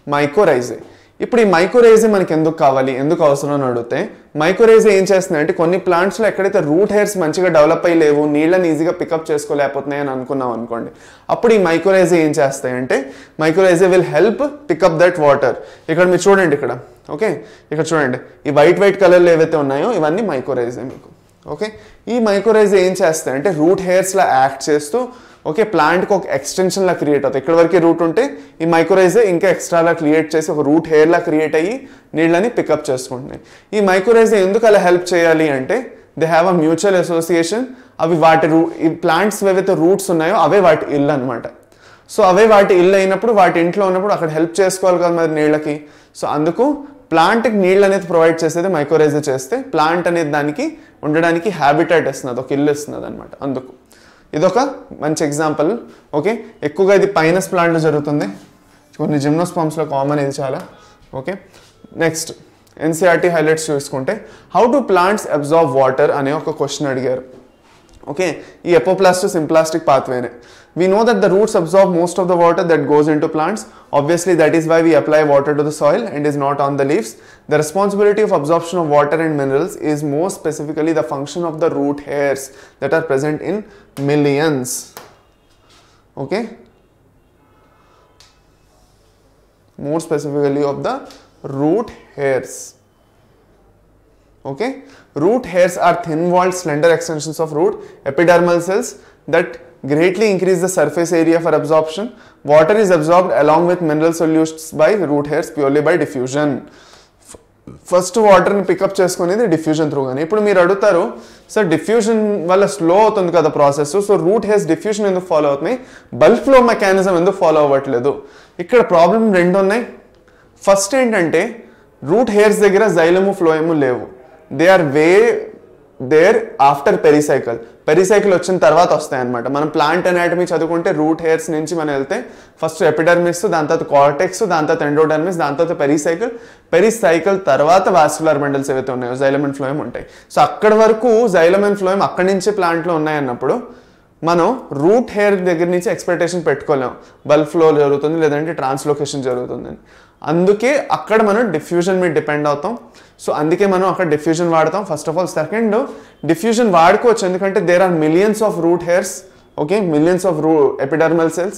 mycorrhizae. ఇప్పుడు ఈ మైకోరైజే మనకి ఎందుకు కావాలి, ఎందుకు అవసరం అని అడిగితే, మైకోరైజే ఏం చేస్తుంది అంటే కొన్ని ప్లాంట్స్లో ఎక్కడైతే రూట్ హెయిర్స్ మంచిగా డెవలప్ అయ్యి లేవు, నీళ్ళని ఈజీగా పికప్ చేసుకోలేకపోతున్నాయి అని అనుకున్నాం అనుకోండి, అప్పుడు ఈ మైకోరైజే ఏం చేస్తాయంటే mycorrhizae will help pick up that water. ఇక్కడ మీరు చూడండి, ఇక్కడ ఓకే, ఇక్కడ చూడండి ఈ వైట్ కలర్లో ఏవైతే ఉన్నాయో ఇవన్నీ మైకోరైజే మీకు. ఓకే, ఈ మైకోరైజే ఏం చేస్తాయంటే రూట్ హెయిర్స్లా యాక్ట్ చేస్తూ ఓకే ప్లాంట్కి ఒక ఎక్స్టెన్షన్లా క్రియేట్ అవుతుంది. ఇక్కడ వరకే రూట్ ఉంటే ఈ మైకోరైజే ఇంకా ఎక్స్ట్రాలా క్రియేట్ చేసి ఒక రూట్ హెయిర్లా క్రియేట్ అయ్యి నీళ్ళని పికప్ చేసుకుంటున్నాయి. ఈ మైకోరైజే ఎందుకు అలా హెల్ప్ చేయాలి అంటే they have a mutual association. అవి ఈ ప్లాంట్స్ ఏవైతే రూట్స్ ఉన్నాయో అవే వాటి ఇల్లు అనమాట. సో అవే వాటి ఇల్లు అయినప్పుడు వాటి ఇంట్లో ఉన్నప్పుడు అక్కడ హెల్ప్ చేసుకోవాలి కదా మరి నీళ్ళకి. సో అందుకు ప్లాంట్కి నీళ్ళు అనేది ప్రొవైడ్ చేసేది మైకోరైజే చేస్తే ప్లాంట్ అనేది దానికి ఉండడానికి హ్యాబిటాట్ ఇస్తున్నది, ఒక ఇల్లు ఇస్తున్నది అనమాట. అందుకు ఇదొక మంచి ఎగ్జాంపుల్. ఓకే, ఎక్కువగా ఇది పైనస్ ప్లాంట్లో జరుగుతుంది, కొన్ని జిమ్నోస్పర్మ్స్లో కామన్ ఇది చాలా. ఓకే, నెక్స్ట్ ఎన్సీఆర్టీ హైలైట్స్ చూసుకుంటే how do plants absorb water అనే ఒక క్వశ్చన్ అడిగారు. ఓకే, ఈ apoplast symplastic పాత్వేనే. We know that the roots absorb most of the water that goes into plants. Obviously, that is why we apply water to the soil and is not on the leaves. The responsibility of absorption of water and minerals is more specifically the function of the root hairs that are present in millions. Okay? More specifically of the root hairs. Okay? Root hairs are thin-walled, slender extensions of root epidermal cells that greatly increase the surface area for absorption. Water is absorbed along with mineral solutions by root hairs purely by diffusion. First వాటర్ని పికప్ చేసుకునేది డిఫ్యూజన్ త్రూ. కానీ ఇప్పుడు మీరు అడుగుతారు సార్ డిఫ్యూజన్ వల్ల స్లో అవుతుంది కదా process, so root hairs diffusion ఎందుకు ఫాలో అవుతున్నాయి, బల్క్ ఫ్లో మెకానిజం ఎందుకు ఫాలో అవ్వట్లేదు? ఇక్కడ ప్రాబ్లం రెండు ఉన్నాయి. ఫస్ట్ ఏంటంటే రూట్ హెయిర్స్ దగ్గర జైలము ఫ్లోయము లేవు, they are there after pericycle. Pericycle వచ్చిన తర్వాత వస్తాయి అనమాట. మనం ప్లాంట్ అనాటమీ చదువుకుంటే రూట్ హెయిర్స్ నుంచి మనం వెళ్తే ఫస్ట్ ఎపిడర్మిస్, దాని తర్వాత కార్టెక్స్, దాని తర్వాత ఎండోడర్మిస్, దాని తర్వాత పెరిసైకిల్ తర్వాత వాస్కులర్ బండల్స్ ఏవైతే ఉన్నాయో జైలం అండ్ ఫ్లోయం ఉంటాయి. సో అక్కడి వరకు జైలం అండ్ ఫ్లోయం అక్కడి నుంచి ప్లాంట్లో ఉన్నాయన్నప్పుడు మనం రూట్ హెయిర్ దగ్గర నుంచి ఎక్స్పెక్టేషన్ పెట్టుకోలేం బల్క్ ఫ్లో జరుగుతుంది లేదంటే ట్రాన్స్లోకేషన్ జరుగుతుందని. అందుకే అక్కడ మనం డిఫ్యూజన్ మీద డిపెండ్ అవుతాం. సో అందుకే మనం అక్కడ డిఫ్యూజన్ వాడతాం first of all. Second, diffusion వాడుకోవచ్చు ఎందుకంటే there are millions of root hairs, okay, millions of epidermal cells.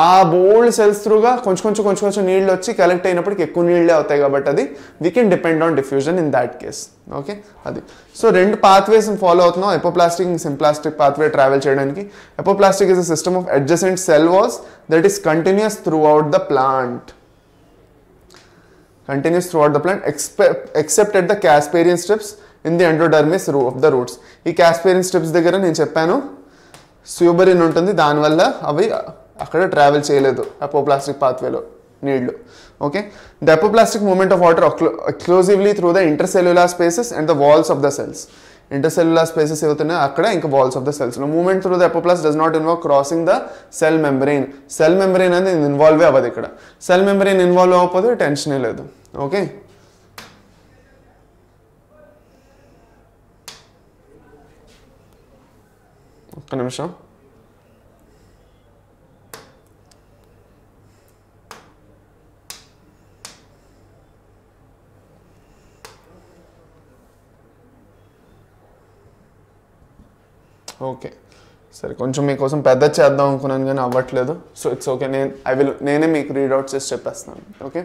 ఆ బోల్డ్ సెల్స్ త్రూగా కొంచెం నీళ్ళు వచ్చి కలెక్ట్ అయినప్పటికి ఎక్కువ నీళ్ళే అవుతాయి కాబట్టి అది we can depend on diffusion in that case. Okay, అది. సో రెండు పాత్వేస్ ఫాలో అవుతున్నాం, ఎపోప్లాస్టిక్ సింప్లాస్టిక్ పాత్వే ట్రావెల్ చేయడానికి. Apoplastic is a system of adjacent cell walls that is continuous throughout the plant. Continues throughout the plant except at the Casparian strips in the endodermis of the roots. ఈ Casparian strips దగ్గర నేను చెప్పాను suberin ఉంటుంది, దానివల్ల అవి అక్కడ ట్రావెల్ చేయలేదు అపోప్లాస్టిక్ పాత్వేలో నీళ్లు. Okay, the apoplastic movement of water exclusively through the intercellular spaces and the walls of the cells. Intercellular spaces ఏవుతున్నాయి అక్కడ, ఇంకా walls of the cells. Movement through the apoplast does not involve crossing the cell membrane. Cell membrane అనేది ఇన్వాల్వే అవ్వదు ఇక్కడ. సెల్ మెంబ్రెయిన్ ఇన్వాల్వ్ అవ్వకపోతే టెన్షనే లేదు. ఓకే, ఒక్క నిమిషం. ఓకే, సరే, కొంచెం మీకోసం పెద్ద చేద్దాం అనుకున్నాను కానీ అవ్వట్లేదు. సో ఇట్స్ ఓకే, నేనే మీకు రీడ్అవుట్ చేసి చెప్పేస్తాను. Okay,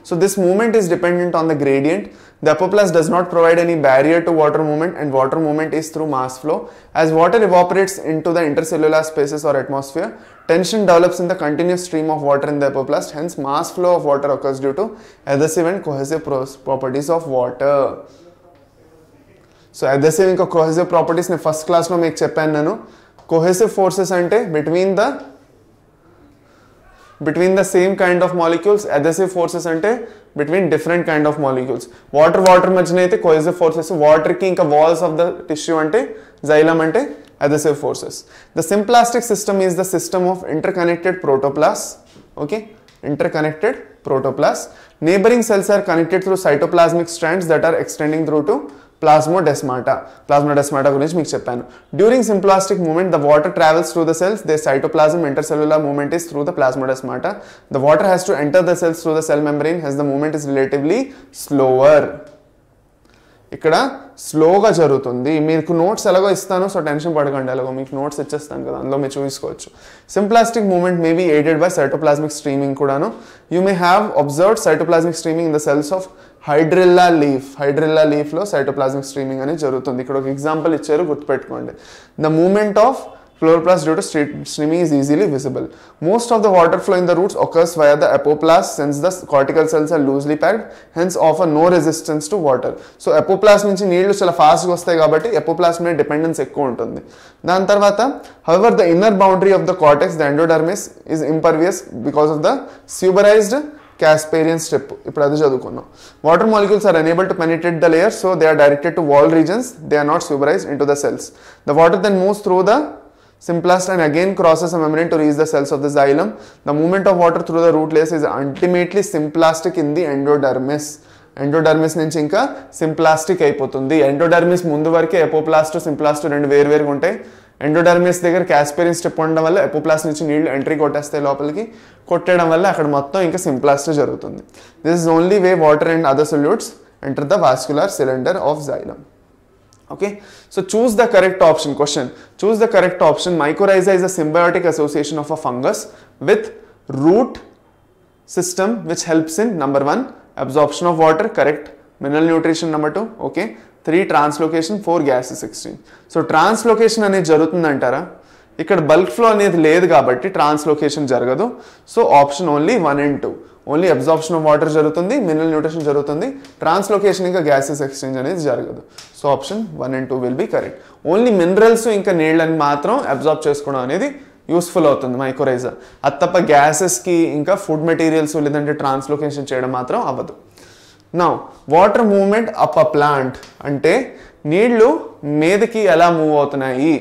so this movement is dependent on the gradient. The apoplast does not provide any barrier to water movement, and water movement is through mass flow. As water evaporates into the intercellular spaces or atmosphere, tension develops in the continuous stream of water in the apoplast. Hence mass flow of water occurs due to adhesive and cohesive properties of water. So adhesive ఇంకా కోహెసివ్ ప్రాపర్టీస్ నేను ఫస్ట్ క్లాస్లో మీకు చెప్పాను. నేను కోహెసివ్ ఫోర్సెస్ అంటే between the same kind of molecules, adhesive forces అంటే between different kind of molecules. Water మధ్యన అయితే కోహెసివ్ ఫోర్సెస్, వాటర్కి ఇంకా వాల్స్ ఆఫ్ ద టిష్యూ అంటే జైలం అంటే adhesive forces. The symplastic system is the system of interconnected protoplasts. Okay, interconnected protoplasts. Neighboring cells are connected through cytoplasmic strands that are extending through to plasmodesmata. Plasmodesmata గురించి మీకు చెప్పాను. During symplastic movement, the water travels through the cells. The cytoplasm intercellular movement is through the plasmodesmata. The water has to enter the cells through the cell membrane, hence the movement is relatively slower. ఇక్కడ స్లోగా జరుగుతుంది. మీకు నోట్స్ ఎలాగో ఇస్తాను, సో టెన్షన్ పడకండి. ఎలాగో మీకు నోట్స్ ఇచ్చేస్తాను కదా, అందులో మీరు చూసుకోవచ్చు. Symplastic movement may be aided by cytoplasmic streaming కూడాను. You may have observed cytoplasmic streaming in the cells of Hydrilla లీఫ్లో సైటోప్లాస్మిక్ స్ట్రీమింగ్ అనేది జరుగుతుంది. ఇక్కడ ఒక ఎగ్జాంపుల్ ఇచ్చారు, గుర్తుపెట్టుకోండి. The movement of chloroplast due to streaming is easily visible. Most of the water flow in the roots occurs via the apoplast since the cortical cells are loosely packed, hence offer no resistance to water. So apoplast నుంచి నీళ్లు చాలా ఫాస్ట్గా వస్తాయి కాబట్టి apoplast మీద డిపెండెన్స్ ఎక్కువ ఉంటుంది. దాని తర్వాత however the inner boundary of the cortex, the endodermis, is impervious because of the suberized Casparian strip. ఇప్పుడు అది చదువుకున్నాం. Water molecules are unable to penetrate the layer, so they are directed to wall regions. They are not suberized into the cells. The water then moves through the Symplast and again crosses a membrane to reach the cells of the xylem. The movement of water through the root layers is ultimately symplastic in the endodermis. Endodermis నుంచి ఇంకా సింప్లాస్టిక్ అయిపోతుంది. ఎండోడర్మిస్ ముందు వరకే ఎపోప్లాస్ట్ సింప్లాస్ట్ రెండు వేరువేరుగా ఉంటాయి. ఎండోడర్మిస్ దగ్గర క్యాస్పేరియన్ స్టెప్ ఉండడం వల్ల ఎపోప్లాస్ట్ నుంచి నీళ్లు ఎంట్రీ కొట్టేస్తాయి లోపలికి. కొట్టడం వల్ల అక్కడ మొత్తం ఇంకా సింప్లాస్ట్ జరుగుతుంది. This is only way water and other solutes enter the vascular cylinder of xylem. Okay, so choose the correct option. Question: choose the correct option. Mycorrhiza is a symbiotic association of a fungus with root system which helps in number 1 absorption of water, correct. Mineral nutrition number 2, okay. 3 translocation, 4 gases exchange. So translocation అనేది జరుగుతుందంటారా? ఇక్కడ బల్క్ ఫ్లో అనేది లేదు కాబట్టి ట్రాన్స్లోకేషన్ జరగదు. So option only 1 and 2. Only absorption of water జరుగుతుంది, మినరల్ న్యూట్రిషన్ జరుగుతుంది, ట్రాన్స్లోకేషన్ ఇంకా గ్యాసెస్ ఎక్స్చేంజ్ అనేది జరగదు. So option 1 and 2 will be correct. Only minerals ఇంకా నీళ్ళని మాత్రం అబ్జార్బ్ చేసుకోవడం అనేది యూస్ఫుల్ అవుతుంది మైకోరైజా. అది తప్ప గ్యాసెస్కి ఇంకా ఫుడ్ మెటీరియల్స్ లేదంటే ట్రాన్స్లోకేషన్ చేయడం మాత్రం అవ్వదు. Now water movement up a plant అంటే నీళ్లు మీదకి ఎలా మూవ్ అవుతున్నాయి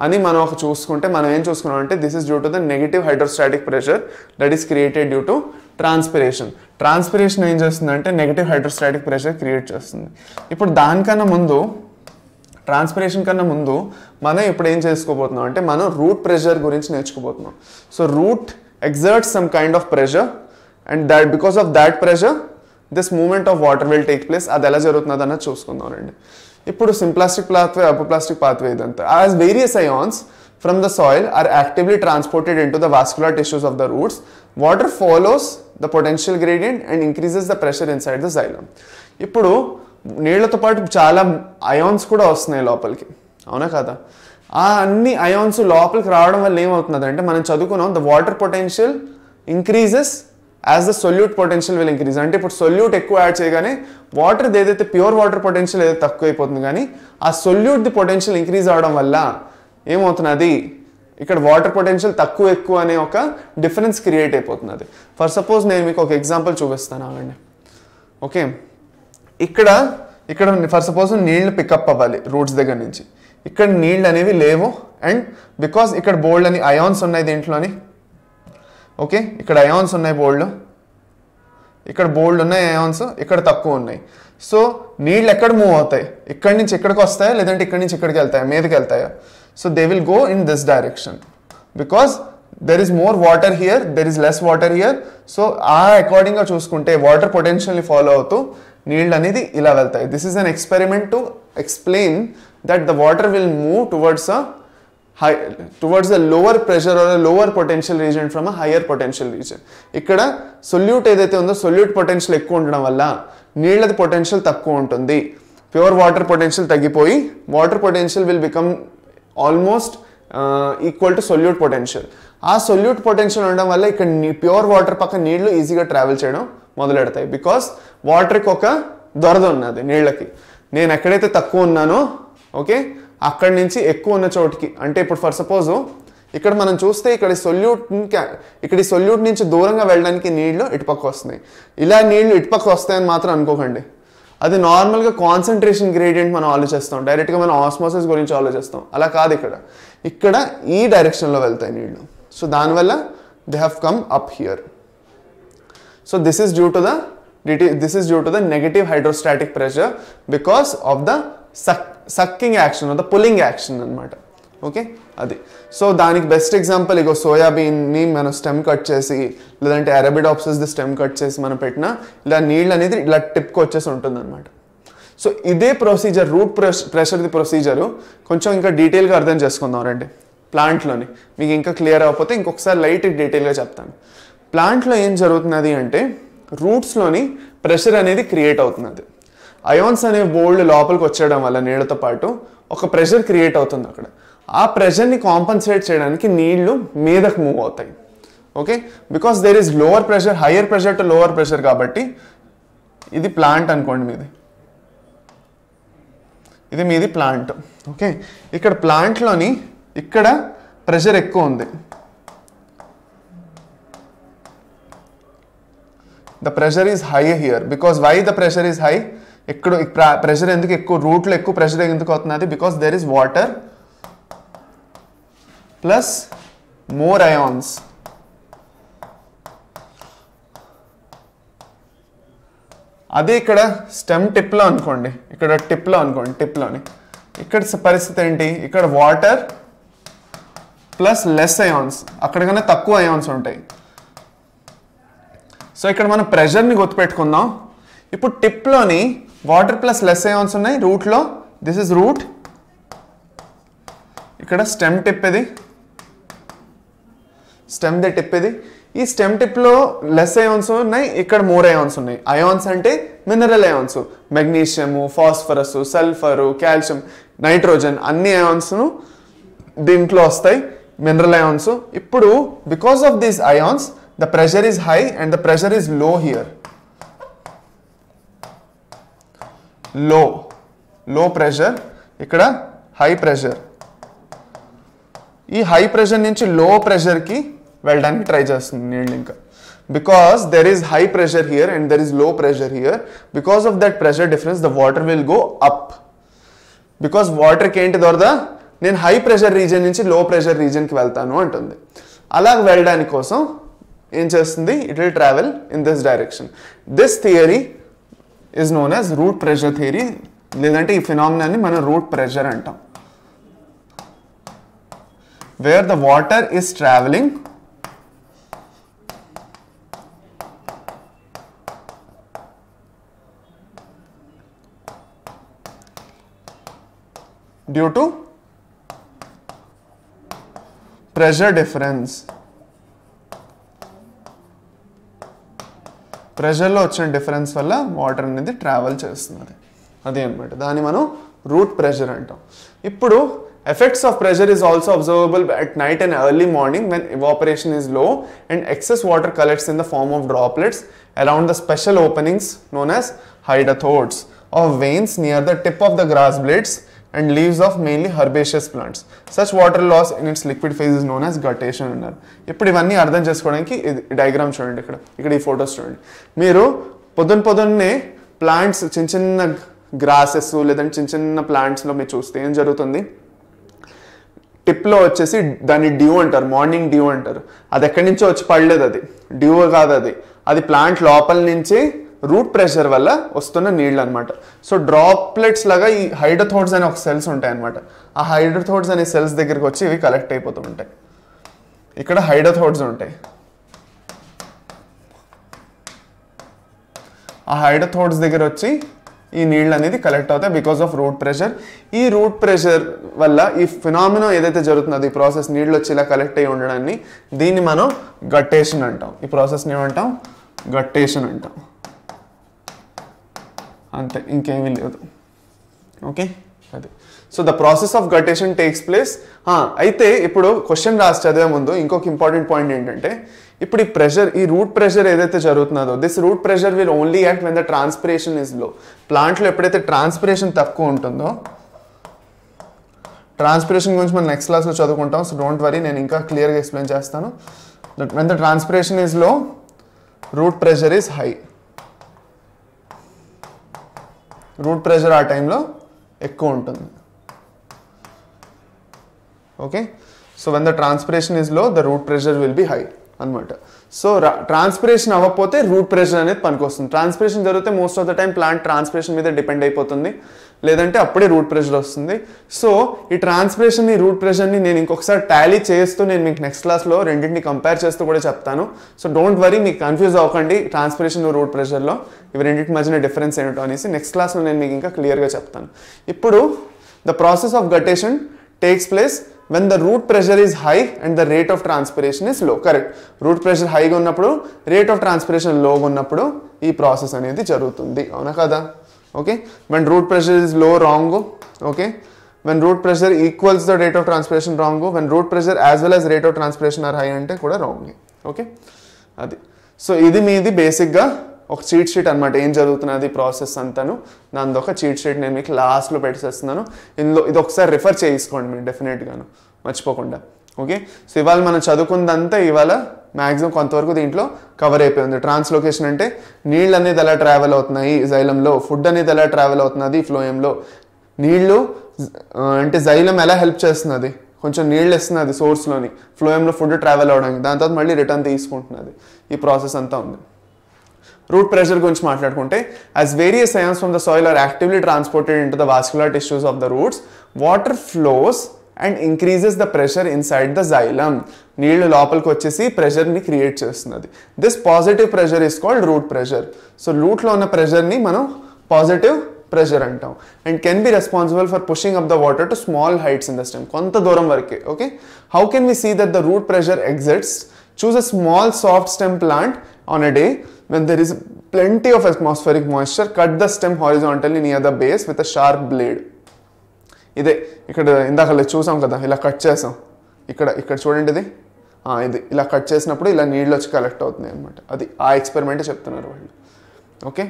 అని మనం ఒక చూసుకుంటే మనం ఏం చూసుకున్నాం అంటే this is due to the negative hydrostatic pressure that is created due to transpiration. Transpiration ఏం చేస్తుందంటే నెగిటివ్ హైడ్రోస్టాటిక్ ప్రెషర్ క్రియేట్ చేస్తుంది. ఇప్పుడు దానికన్నా ముందు ట్రాన్స్పిరేషన్ కన్నా ముందు మనం ఇప్పుడు ఏం చేసుకోబోతున్నాం అంటే మనం రూట్ ప్రెషర్ గురించి నేర్చుకోబోతున్నాం. So root exerts some kind of pressure and that because of that pressure this movement of water will take place. అది ఎలా జరుగుతుంది అన్నది చూసుకుందాం రండి. ఇప్పుడు సింప్లాస్టిక్ పాత్వే అపోప్లాస్టిక్ పాత్వే ఇదంతా. As various ions from the soil are actively transported into the vascular tissues of the roots, water follows the potential gradient and increases the pressure inside the xylem. ఇప్పుడు నీళ్లతో పాటు చాలా అయాన్స్ కూడా వస్తున్నాయి లోపలికి, అవునా కదా? ఆ అన్ని అయాన్స్ లోపలికి రావడం వల్ల ఏమవుతుంది అంటే మనం చదువుకున్నాం the water potential increases as the solute potential will increase. అంటే ఇప్పుడు సొల్యూట్ ఎక్కువ యాడ్ చేయగానే వాటర్ ఏదైతే ప్యూర్ వాటర్ పొటెన్షియల్ ఏదైతే తక్కువ అయిపోతుంది, కానీ ఆ సొల్యూట్ ది పొటెన్షియల్ ఇంక్రీజ్ అవడం వల్ల ఏమవుతున్నది ఇక్కడ వాటర్ పొటెన్షియల్ తక్కువ ఎక్కువ అనే ఒక డిఫరెన్స్ క్రియేట్ అయిపోతున్నది. ఫర్ సపోజ్ నేను మీకు ఒక ఎగ్జాంపుల్ చూపిస్తాను అవండి. ఓకే, ఇక్కడ ఫర్ సపోజ్ నీళ్లు పికప్ అవ్వాలి రూట్స్ దగ్గర నుంచి. ఇక్కడ నీళ్ళు అనేవి లేవు అండ్ బికాస్ ఇక్కడ బోల్డ్ అని అయాన్స్ ఉన్నాయి దీంట్లోని. ఓకే, ఇక్కడ అయాన్స్ ఉన్నాయి బోల్డ్, ఇక్కడ బోల్డ్ ఉన్నాయి అయాన్స్, ఇక్కడ తక్కువ ఉన్నాయి. సో నీళ్ళు ఎక్కడ మూవ్ అవుతాయి? ఇక్కడి నుంచి ఎక్కడికి వస్తాయా లేదంటే ఇక్కడి నుంచి ఇక్కడికి వెళ్తాయా, మీదకి వెళ్తాయా? So they will go in this direction because there is more water here, there is less water here. So ఆ అకార్డింగ్గా చూసుకుంటే వాటర్ పొటెన్షియల్ని ఫాలో అవుతూ నీళ్ళు అనేది ఇలా వెళ్తాయి. This is an experiment to explain that the water will move towards the lower pressure or a lower potential region from a higher potential region. ఇక్కడ సొల్యూట్ ఏదైతే ఉందో సొల్యూట్ పొటెన్షియల్ ఎక్కువ ఉండడం వల్ల నీళ్ళది పొటెన్షియల్ తక్కువ ఉంటుంది. ప్యూర్ వాటర్ పొటెన్షియల్ తగ్గిపోయి water potential will become almost equal to solute potential. ఆ సొల్యూట్ పొటెన్షియల్ ఉండడం వల్ల ఇక్కడ ప్యూర్ వాటర్ పక్క నీళ్లు ఈజీగా ట్రావెల్ చేయడం మొదలెడతాయి. బికాస్ వాటర్కి ఒక దొరద ఉన్నది నీళ్ళకి. నేను ఎక్కడైతే తక్కువ ఉన్నానో ఓకే అక్కడి నుంచి ఎక్కువ ఉన్న చోటుకి, అంటే ఇప్పుడు ఫర్ సపోజ్ ఇక్కడ మనం చూస్తే ఇక్కడ సొల్యూట్ నుంచి దూరంగా వెళ్ళడానికి నీళ్లు ఇటుపక్క వస్తున్నాయి. ఇలా నీళ్లు ఇటుపక్క వస్తాయని మాత్రం అనుకోకండి. అది నార్మల్గా కాన్సన్ట్రేషన్ గ్రేడియంట్ మనం ఆలోచిస్తాం, డైరెక్ట్గా మనం ఆస్మోసిస్ గురించి ఆలోచిస్తాం. అలా కాదు, ఇక్కడ ఈ డైరెక్షన్లో వెళ్తాయి నీళ్లు. సో దానివల్ల they have come up here. So this is due to the negative hydrostatic pressure because of the sucking action the pulling action అనమాట. ఓకే, అది. సో దానికి బెస్ట్ ఎగ్జాంపుల్ ఇగో సోయాబీన్ని మనం స్టెమ్ కట్ చేసి లేదంటే అరబిడాప్సిస్ ది స్టెమ్ కట్ చేసి మనం పెట్టినా ఇలా నీళ్ళు అనేది ఇలా టిప్కి వచ్చేసి ఉంటుంది అనమాట. సో ఇదే ప్రొసీజర్ రూట్ ప్రెషర్ది ప్రొసీజరు కొంచెం ఇంకా డీటెయిల్గా అర్థం చేసుకుందాం రండి. ప్లాంట్లోని మీకు ఇంకా క్లియర్ అవ్వకపోతే ఇంకొకసారి లైట్ డీటెయిల్గా చెప్తాను. ప్లాంట్లో ఏం జరుగుతున్నది అంటే రూట్స్లోని ప్రెషర్ అనేది క్రియేట్ అవుతున్నది. అయాన్స్ అనే బోల్డ్ లోపలికి వచ్చేయడం వల్ల నీళ్ళతో పాటు ఒక ప్రెషర్ క్రియేట్ అవుతుంది అక్కడ. ఆ ప్రెషర్ని కాంపన్సేట్ చేయడానికి నీళ్లు మీదకు మూవ్ అవుతాయి. Okay, because there is lower pressure, higher pressure to lower pressure. కాబట్టి ఇది ప్లాంట్ అనుకోండి, ఇది మీది ప్లాంట్. ఓకే, ఇక్కడ ప్లాంట్లోని ఇక్కడ ప్రెషర్ ఎక్కువ ఉంది. The pressure is high here because why the pressure is high? ఇక్కడ ప్రెషర్ ఎందుకు ఎక్కువ, రూట్లో ఎక్కువ ప్రెషర్ ఎందుకు అవుతున్నది? Because there is water plus more ions. అదే ఇక్కడ స్టెమ్ టిప్లో అనుకోండి, టిప్లోని ఇక్కడ పరిస్థితి ఏంటి? ఇక్కడ వాటర్ ప్లస్ లెస్ అయాన్స్, అక్కడికన్నా తక్కువ అయాన్స్ ఉంటాయి. సో ఇక్కడ మనం ప్రెషర్ని గుర్తుపెట్టుకుందాం. ఇప్పుడు టిప్లోని వాటర్ ప్లస్ లెస్ అయాన్స్ ఉన్నాయి, రూట్లో దిస్ ఇస్ రూట్, ఇక్కడ స్టెమ్ టిప్ ఇది, టిప్ ఇది. ఈ స్టెమ్ టిప్లో లెస్ అయాన్స్ ఉన్నాయి, ఇక్కడ మోర్ అయాన్స్ ఉన్నాయి. అయాన్స్ అంటే mineral ions, magnesium, phosphorus, sulphur, calcium, nitrogen అన్ని అయాన్స్ను దీంట్లో వస్తాయి, మినరల్ అయాన్స్. ఇప్పుడు because of these ions the pressure is high and the pressure is low here. Low pressure, ikkada high pressure. ఈ హై ప్రెషర్ నుంచి లో ప్రెషర్కి వెళ్ళడానికి ట్రై చేస్తుంది నీళ్ళు ఇంకా. Because there is high pressure here and there is low pressure here. Because of that pressure difference the water will go up. Because వాటర్కి ఏంటి దొరద? నేను హై ప్రెషర్ రీజియన్ నుంచి లో ప్రెషర్ రీజియన్కి వెళ్తాను అంటుంది. అలా వెళ్ళడానికి కోసం ఏం చేస్తుంది, it will travel in this direction. This theory is known as root pressure theory, లేదంటే ఈ ఫినామినాన్ని మనం రూట్ ప్రెషర్ అంటాం. Wear the water is travelling due to pressure difference. ప్రెషర్లో వచ్చిన డిఫరెన్స్ వల్ల వాటర్ అనేది ట్రావెల్ చేస్తున్నది, అదే అనమాట. దాన్ని మనం రూట్ ప్రెషర్ అంటాం. ఇప్పుడు effects of pressure is also observable at night and early morning when evaporation is low and excess water collects in the form of droplets around the special openings known as hydrothodes or veins near the tip of the grass blades and leaves of mainly herbaceous plants. Such water loss in its liquid phase is known as guttation అన్నారు. ఇప్పుడు ఇవన్నీ అర్థం చేసుకోవడానికి డయాగ్రామ్ చూడండి, ఇక్కడ ఈ ఫొటోస్ చూడండి. మీరు పొద్దున్నే ప్లాంట్స్ చిన్న చిన్న గ్రాసెస్ లేదంటే చిన్న చిన్న ప్లాంట్స్లో మీరు చూస్తే ఏం జరుగుతుంది, టిప్లో వచ్చేసి దాన్ని డ్యూ అంటారు, మార్నింగ్ డ్యూ అంటారు. అది ఎక్కడి నుంచో వచ్చి పడలేదు, అది డ్యూ కాదు, అది ప్లాంట్ లోపల నుంచి రూట్ ప్రెషర్ వల్ల వస్తున్న నీళ్ళు అనమాట. సో డ్రాప్లెట్స్ లాగా ఈ హైడ్రోథోడ్స్ అనే ఒక సెల్స్ ఉంటాయి అనమాట. ఆ హైడ్రోథోడ్స్ అనే సెల్స్ దగ్గరికి వచ్చి ఇవి కలెక్ట్ అయిపోతూ ఉంటాయి. ఇక్కడ హైడ్రోథోడ్స్ ఉంటాయి. ఆ హైడ్రోథోడ్స్ దగ్గర వచ్చి ఈ నీళ్ళు అనేది కలెక్ట్ అవుతాయి బికాస్ ఆఫ్ రూట్ ప్రెషర్. ఈ రూట్ ప్రెషర్ వల్ల ఈ ఫినామినా ఏదైతే జరుగుతుందో ఈ ప్రాసెస్ నీళ్ళు వచ్చి ఇలా కలెక్ట్ అయ్యి ఉండడాన్ని దీన్ని మనం గట్టేషన్ అంటాం. ఈ ప్రాసెస్ని ఏమంటాం, గట్టేషన్ అంటాం. అంతే, ఇంకేమీ లేదు. ఓకే, అది. So the process of guttation takes place. అయితే ఇప్పుడు క్వశ్చన్ రాసి చదివే ముందు ఇంకొక ఇంపార్టెంట్ పాయింట్ ఏంటంటే, ఇప్పుడు ఈ ప్రెషర్, ఈ రూట్ ప్రెషర్ ఏదైతే జరుగుతుందో this root pressure will only act when the transpiration is low. ప్లాంట్లో ఎప్పుడైతే ట్రాన్స్పిరేషన్ తక్కువ ఉంటుందో, ట్రాన్స్పిరేషన్ గురించి మనం నెక్స్ట్ క్లాస్లో చదువుకుంటాం, సో డోంట్ వరీ, నేను ఇంకా క్లియర్గా ఎక్స్ప్లెయిన్ చేస్తాను. When the transpiration is low, root pressure is high. Root pressure ఆ టైంలో ఎక్కువ ఉంటుంది. Okay, so when the transpiration is low the root pressure will be high అనమాట. సో ట్రాన్స్పిరేషన్ అవ్వకపోతే రూట్ ప్రెషర్ అనేది పనికొస్తుంది. ట్రాన్స్పిరేషన్ జరిగితే most of the time plant transpiration మీద డిపెండ్ అయిపోతుంది, లేదంటే అప్పుడే రూట్ ప్రెషర్ వస్తుంది. సో ఈ ట్రాన్స్పిరేషన్ని రూట్ ప్రెషర్ని నేను ఇంకొకసారి టాలీ చేస్తూ నేను మీకు నెక్స్ట్ క్లాస్లో రెండింటిని కంపేర్ చేస్తూ కూడా చెప్తాను. సో డోంట్ వరీ, మీకు కన్ఫ్యూజ్ అవ్వకండి ట్రాన్స్పిరేషన్ రూట్ ప్రెషర్లో ఇవి రెండింటి మధ్యన డిఫరెన్స్ ఏంటో అనేసి నెక్స్ట్ క్లాస్లో నేను మీకు ఇంకా క్లియర్గా చెప్తాను. ఇప్పుడు the process of guttation takes place when the root pressure is high and the rate of transpiration is low. Correct. Root pressure high గా ఉన్నప్పుడు rate of transpiration low గా ఉన్నప్పుడు ఈ ప్రాసెస్ అనేది జరుగుతుంది, అవునా కదా? Okay, when root pressure is low, wrong. Okay, when root pressure equals the rate of transpiration, wrong. when root pressure as well as rate of transpiration are high అంటే కూడా wrong. ఓకే, అది. సో ఇది మీది బేసిక్గా ఒక చీట్ షీట్ అనమాట, ఏం జరుగుతున్నది ప్రాసెస్ అంతాను. దాని ఒక చీట్ షీట్ నేను మీకు లాస్ట్లో పెట్టేస్తున్నాను. ఇందులో ఇది ఒకసారి రిఫర్ చేసుకోండి మీరు డెఫినెట్గాను, మర్చిపోకుండా. ఓకే, సో ఇవాళ మనం చదువుకుందంతా ఇవాళ మ్యాక్సిమం కొంతవరకు దీంట్లో కవర్ అయిపోయింది. ట్రాన్స్లోకేషన్ అంటే నీళ్ళు అనేది ఎలా ట్రావెల్ అవుతున్నాయి జైలంలో, ఫుడ్ అనేది ఎలా ట్రావెల్ అవుతున్నది ఫ్లోయంలో, నీళ్ళు అంటే జైలం ఎలా హెల్ప్ చేస్తున్నది, కొంచెం నీళ్ళు ఇస్తున్నది సోర్స్లోని, ఫ్లోయంలో ఫుడ్ ట్రావెల్ అవడానికి, దాని తర్వాత మళ్ళీ రిటర్న్ తీసుకుంటున్నది. ఈ ప్రాసెస్ అంతా ఉంది. రూట్ ప్రెషర్ గురించి మాట్లాడుకుంటే, as various ions from the soil are actively transported into the vascular tissues of the roots, water flows and increases the pressure inside the xylem. నీళ్ళు లోపలికి వచ్చేసి ప్రెషర్ని క్రియేట్ చేస్తున్నది. This positive pressure is called root pressure. So రూట్లో ఉన్న ప్రెషర్ని మనం పాజిటివ్ ప్రెషర్ అంటాం. And can be responsible for pushing up the water to small heights in the stem. కొంత దూరం వరకే. Okay, how can we see that the root pressure exists? Choose a small soft stem plant on a day when there is plenty of atmospheric moisture. Cut the stem horizontally near the base with a sharp blade. ఇదే ఇక్కడ ఇందాక చూసాం కదా, ఇలా కట్ చేసాం. ఇక్కడ చూడండి, ఇది ఇలా కట్ చేసినప్పుడు ఇలా నీళ్ళు వచ్చి కలెక్ట్ అవుతున్నాయి అనమాట. అది ఆ ఎక్స్పెరిమెంట్ చెప్తున్నారు వాళ్ళు. ఓకే,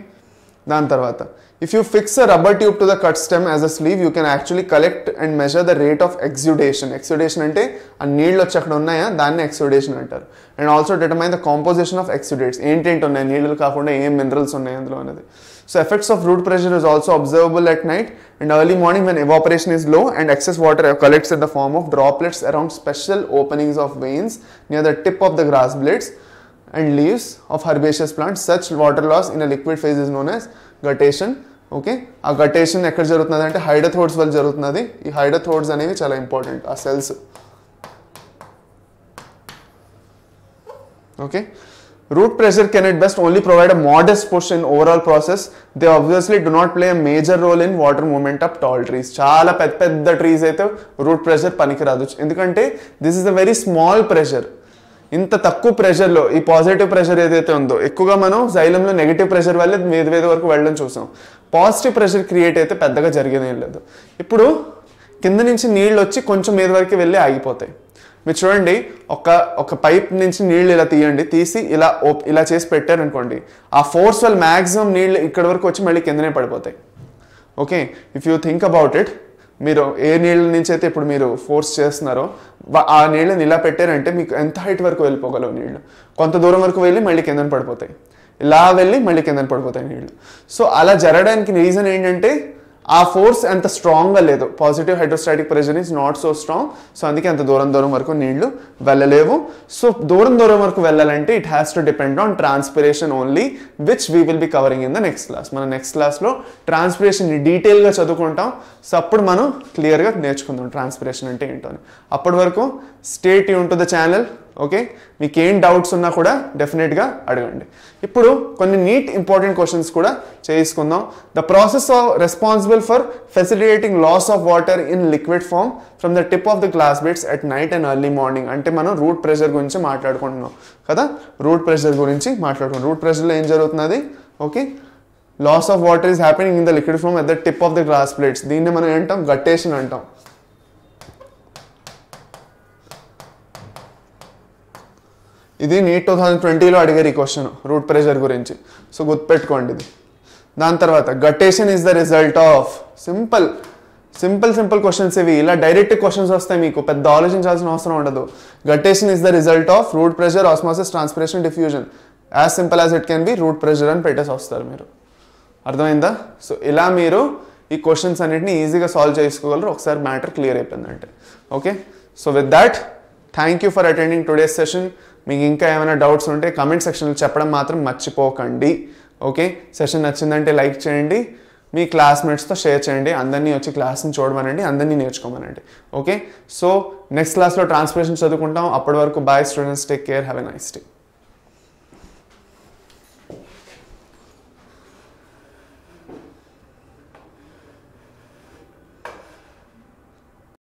దాని తర్వాత if you fix a rubber tube to the cut stem as a sleeve, you can actually collect and measure the rate of exudation. Exudation అంటే ఆ నీళ్ళు వచ్చి అక్కడ ఉన్నాయా దాన్ని exudation అంటారు. And also determine the composition of exudates. ఏంటేంటి ఉన్నాయి నీళ్ళు కాకుండా ఏం మినరల్స్ ఉన్నాయి అందులో అనేది. So effects of root pressure is also observable at night and early morning when evaporation is low and excess water collects in the form of droplets around special openings of veins near the tip of the grass blades and leaves of herbaceous plants. Such water loss in a liquid phase is known as guttation. Okay, ఆ గటేషన్ ఎక్కడ జరుగుతుంది అంటే హైడోథోడ్స్ వల్ల జరుగుతున్నది. ఈ హైడోథోడ్స్ అనేవి చాలా ఇంపార్టెంట్ ఆ cells. Okay, root pressure can at best only provide a modest push in overall process. They obviously do not play a major role in water movement of tall trees. చాలా పెద్ద ట్రీస్ అయితే రూట్ ప్రెషర్ పనికిరాదు, ఎందుకంటే this is a very small pressure. ఇంత తక్కువ ప్రెషర్లో ఈ పాజిటివ్ ప్రెషర్ ఏదైతే ఉందో, ఎక్కువగా మనం జైలంలో నెగిటివ్ ప్రెషర్ వల్లే వేద వరకు వెళ్ళడం చూసాం. పాజిటివ్ ప్రెషర్ క్రియేట్ అయితే పెద్దగా జరిగేదేం లేదు. ఇప్పుడు కింద నుంచి నీళ్ళు వచ్చి కొంచెం మీద వరకు వెళ్ళి ఆగిపోతాయి. మీరు చూడండి, ఒక పైప్ నుంచి నీళ్ళు ఇలా తీయండి, తీసి ఇలా చేసి పెట్టారనుకోండి, ఆ ఫోర్స్ వల్ల మ్యాక్సిమం నీళ్ళు ఇక్కడ వరకు వచ్చి మళ్ళీ కిందనే పడిపోతాయి. Okay, if you think about it, మీరు ఏ నీళ్ళ నుంచి అయితే ఇప్పుడు మీరు ఫోర్స్ చేస్తున్నారో ఆ నీళ్ళని ఇలా పెట్టారంటే మీకు ఎంత హైట్ వరకు వెళ్ళిపోగలవు నీళ్ళు, కొంత దూరం వరకు వెళ్ళి మళ్ళీ కిందన పడిపోతాయి, ఇలా వెళ్ళి మళ్ళీ కిందన పడిపోతాయి నీళ్ళు. సో అలా జరగడానికి రీజన్ ఏంటంటే ఆ ఫోర్స్ అంత స్ట్రాంగ్గా లేదు. Positive hydrostatic pressure is not so strong. So అందుకే అంత దూరం వరకు నీళ్లు వెళ్ళలేవు. సో దూరం వరకు వెళ్ళాలంటే it has to depend on transpiration only, which we will be covering in the next class. మన నెక్స్ట్ క్లాస్లో ట్రాన్స్పిరేషన్ డీటెయిల్గా చదువుకుంటాం. సో అప్పుడు మనం క్లియర్గా నేర్చుకుందాం ట్రాన్స్పిరేషన్ అంటే ఏంటో అని. అప్పటి వరకు stay tune to the channel. Okay, మీకు ఏం డౌట్స్ ఉన్నా కూడా డెఫినెట్గా అడగండి. ఇప్పుడు కొన్ని నీట్ ఇంపార్టెంట్ క్వశ్చన్స్ కూడా చేసుకుందాం. The process responsible for facilitating loss of water in liquid form from the tip of the grass blades at night and early morning. అంటే మనం రూట్ ప్రెషర్ గురించి మాట్లాడుకుంటున్నాం కదా, రూట్ ప్రెషర్ గురించి మాట్లాడుకుంటున్నాం. రూట్ ప్రెషర్లో ఏం జరుగుతున్నది? Okay, loss of water is happening in the liquid form at the tip of the grass blades. దీన్ని మనం ఏంటాం? గట్టేషన్ అంటాం. ఇది నీట్ 2020లో అడిగారు ఈ క్వశ్చన్ రూట్ ప్రెషర్ గురించి. సో గుర్తుపెట్టుకోండి ఇది. దాని తర్వాత guttation is the result of simple questions ఇవి. ఇలా డైరెక్ట్ క్వశ్చన్స్ వస్తాయి, మీకు పెద్ద ఆలోచించాల్సిన అవసరం ఉండదు. Guttation is the result of root pressure, osmosis, transpiration, diffusion. As simple as it can be root pressure అని పెట్టేసి వస్తారు మీరు. అర్థమైందా? సో ఇలా మీరు ఈ క్వశ్చన్స్ అన్నిటిని ఈజీగా సాల్వ్ చేసుకోగలరు ఒకసారి మ్యాటర్ క్లియర్ అయిపోయిందంటే. Okay, so with that thank you for attending today's session. మీకు ఇంకా ఏమైనా డౌట్స్ ఉంటే కమెంట్ సెక్షన్లో చెప్పడం మాత్రం మర్చిపోకండి. ఓకే, సెషన్ నచ్చిందంటే లైక్ చేయండి, మీ క్లాస్మేట్స్తో షేర్ చేయండి, అందరినీ వచ్చి క్లాస్ని చూడమనండి, అందరినీ నేర్చుకోమనండి. ఓకే, సో నెక్స్ట్ క్లాస్లో ట్రాన్స్పిరేషన్ చదువుకుంటాం. అప్పటి వరకు bye students, take care, have a nice day.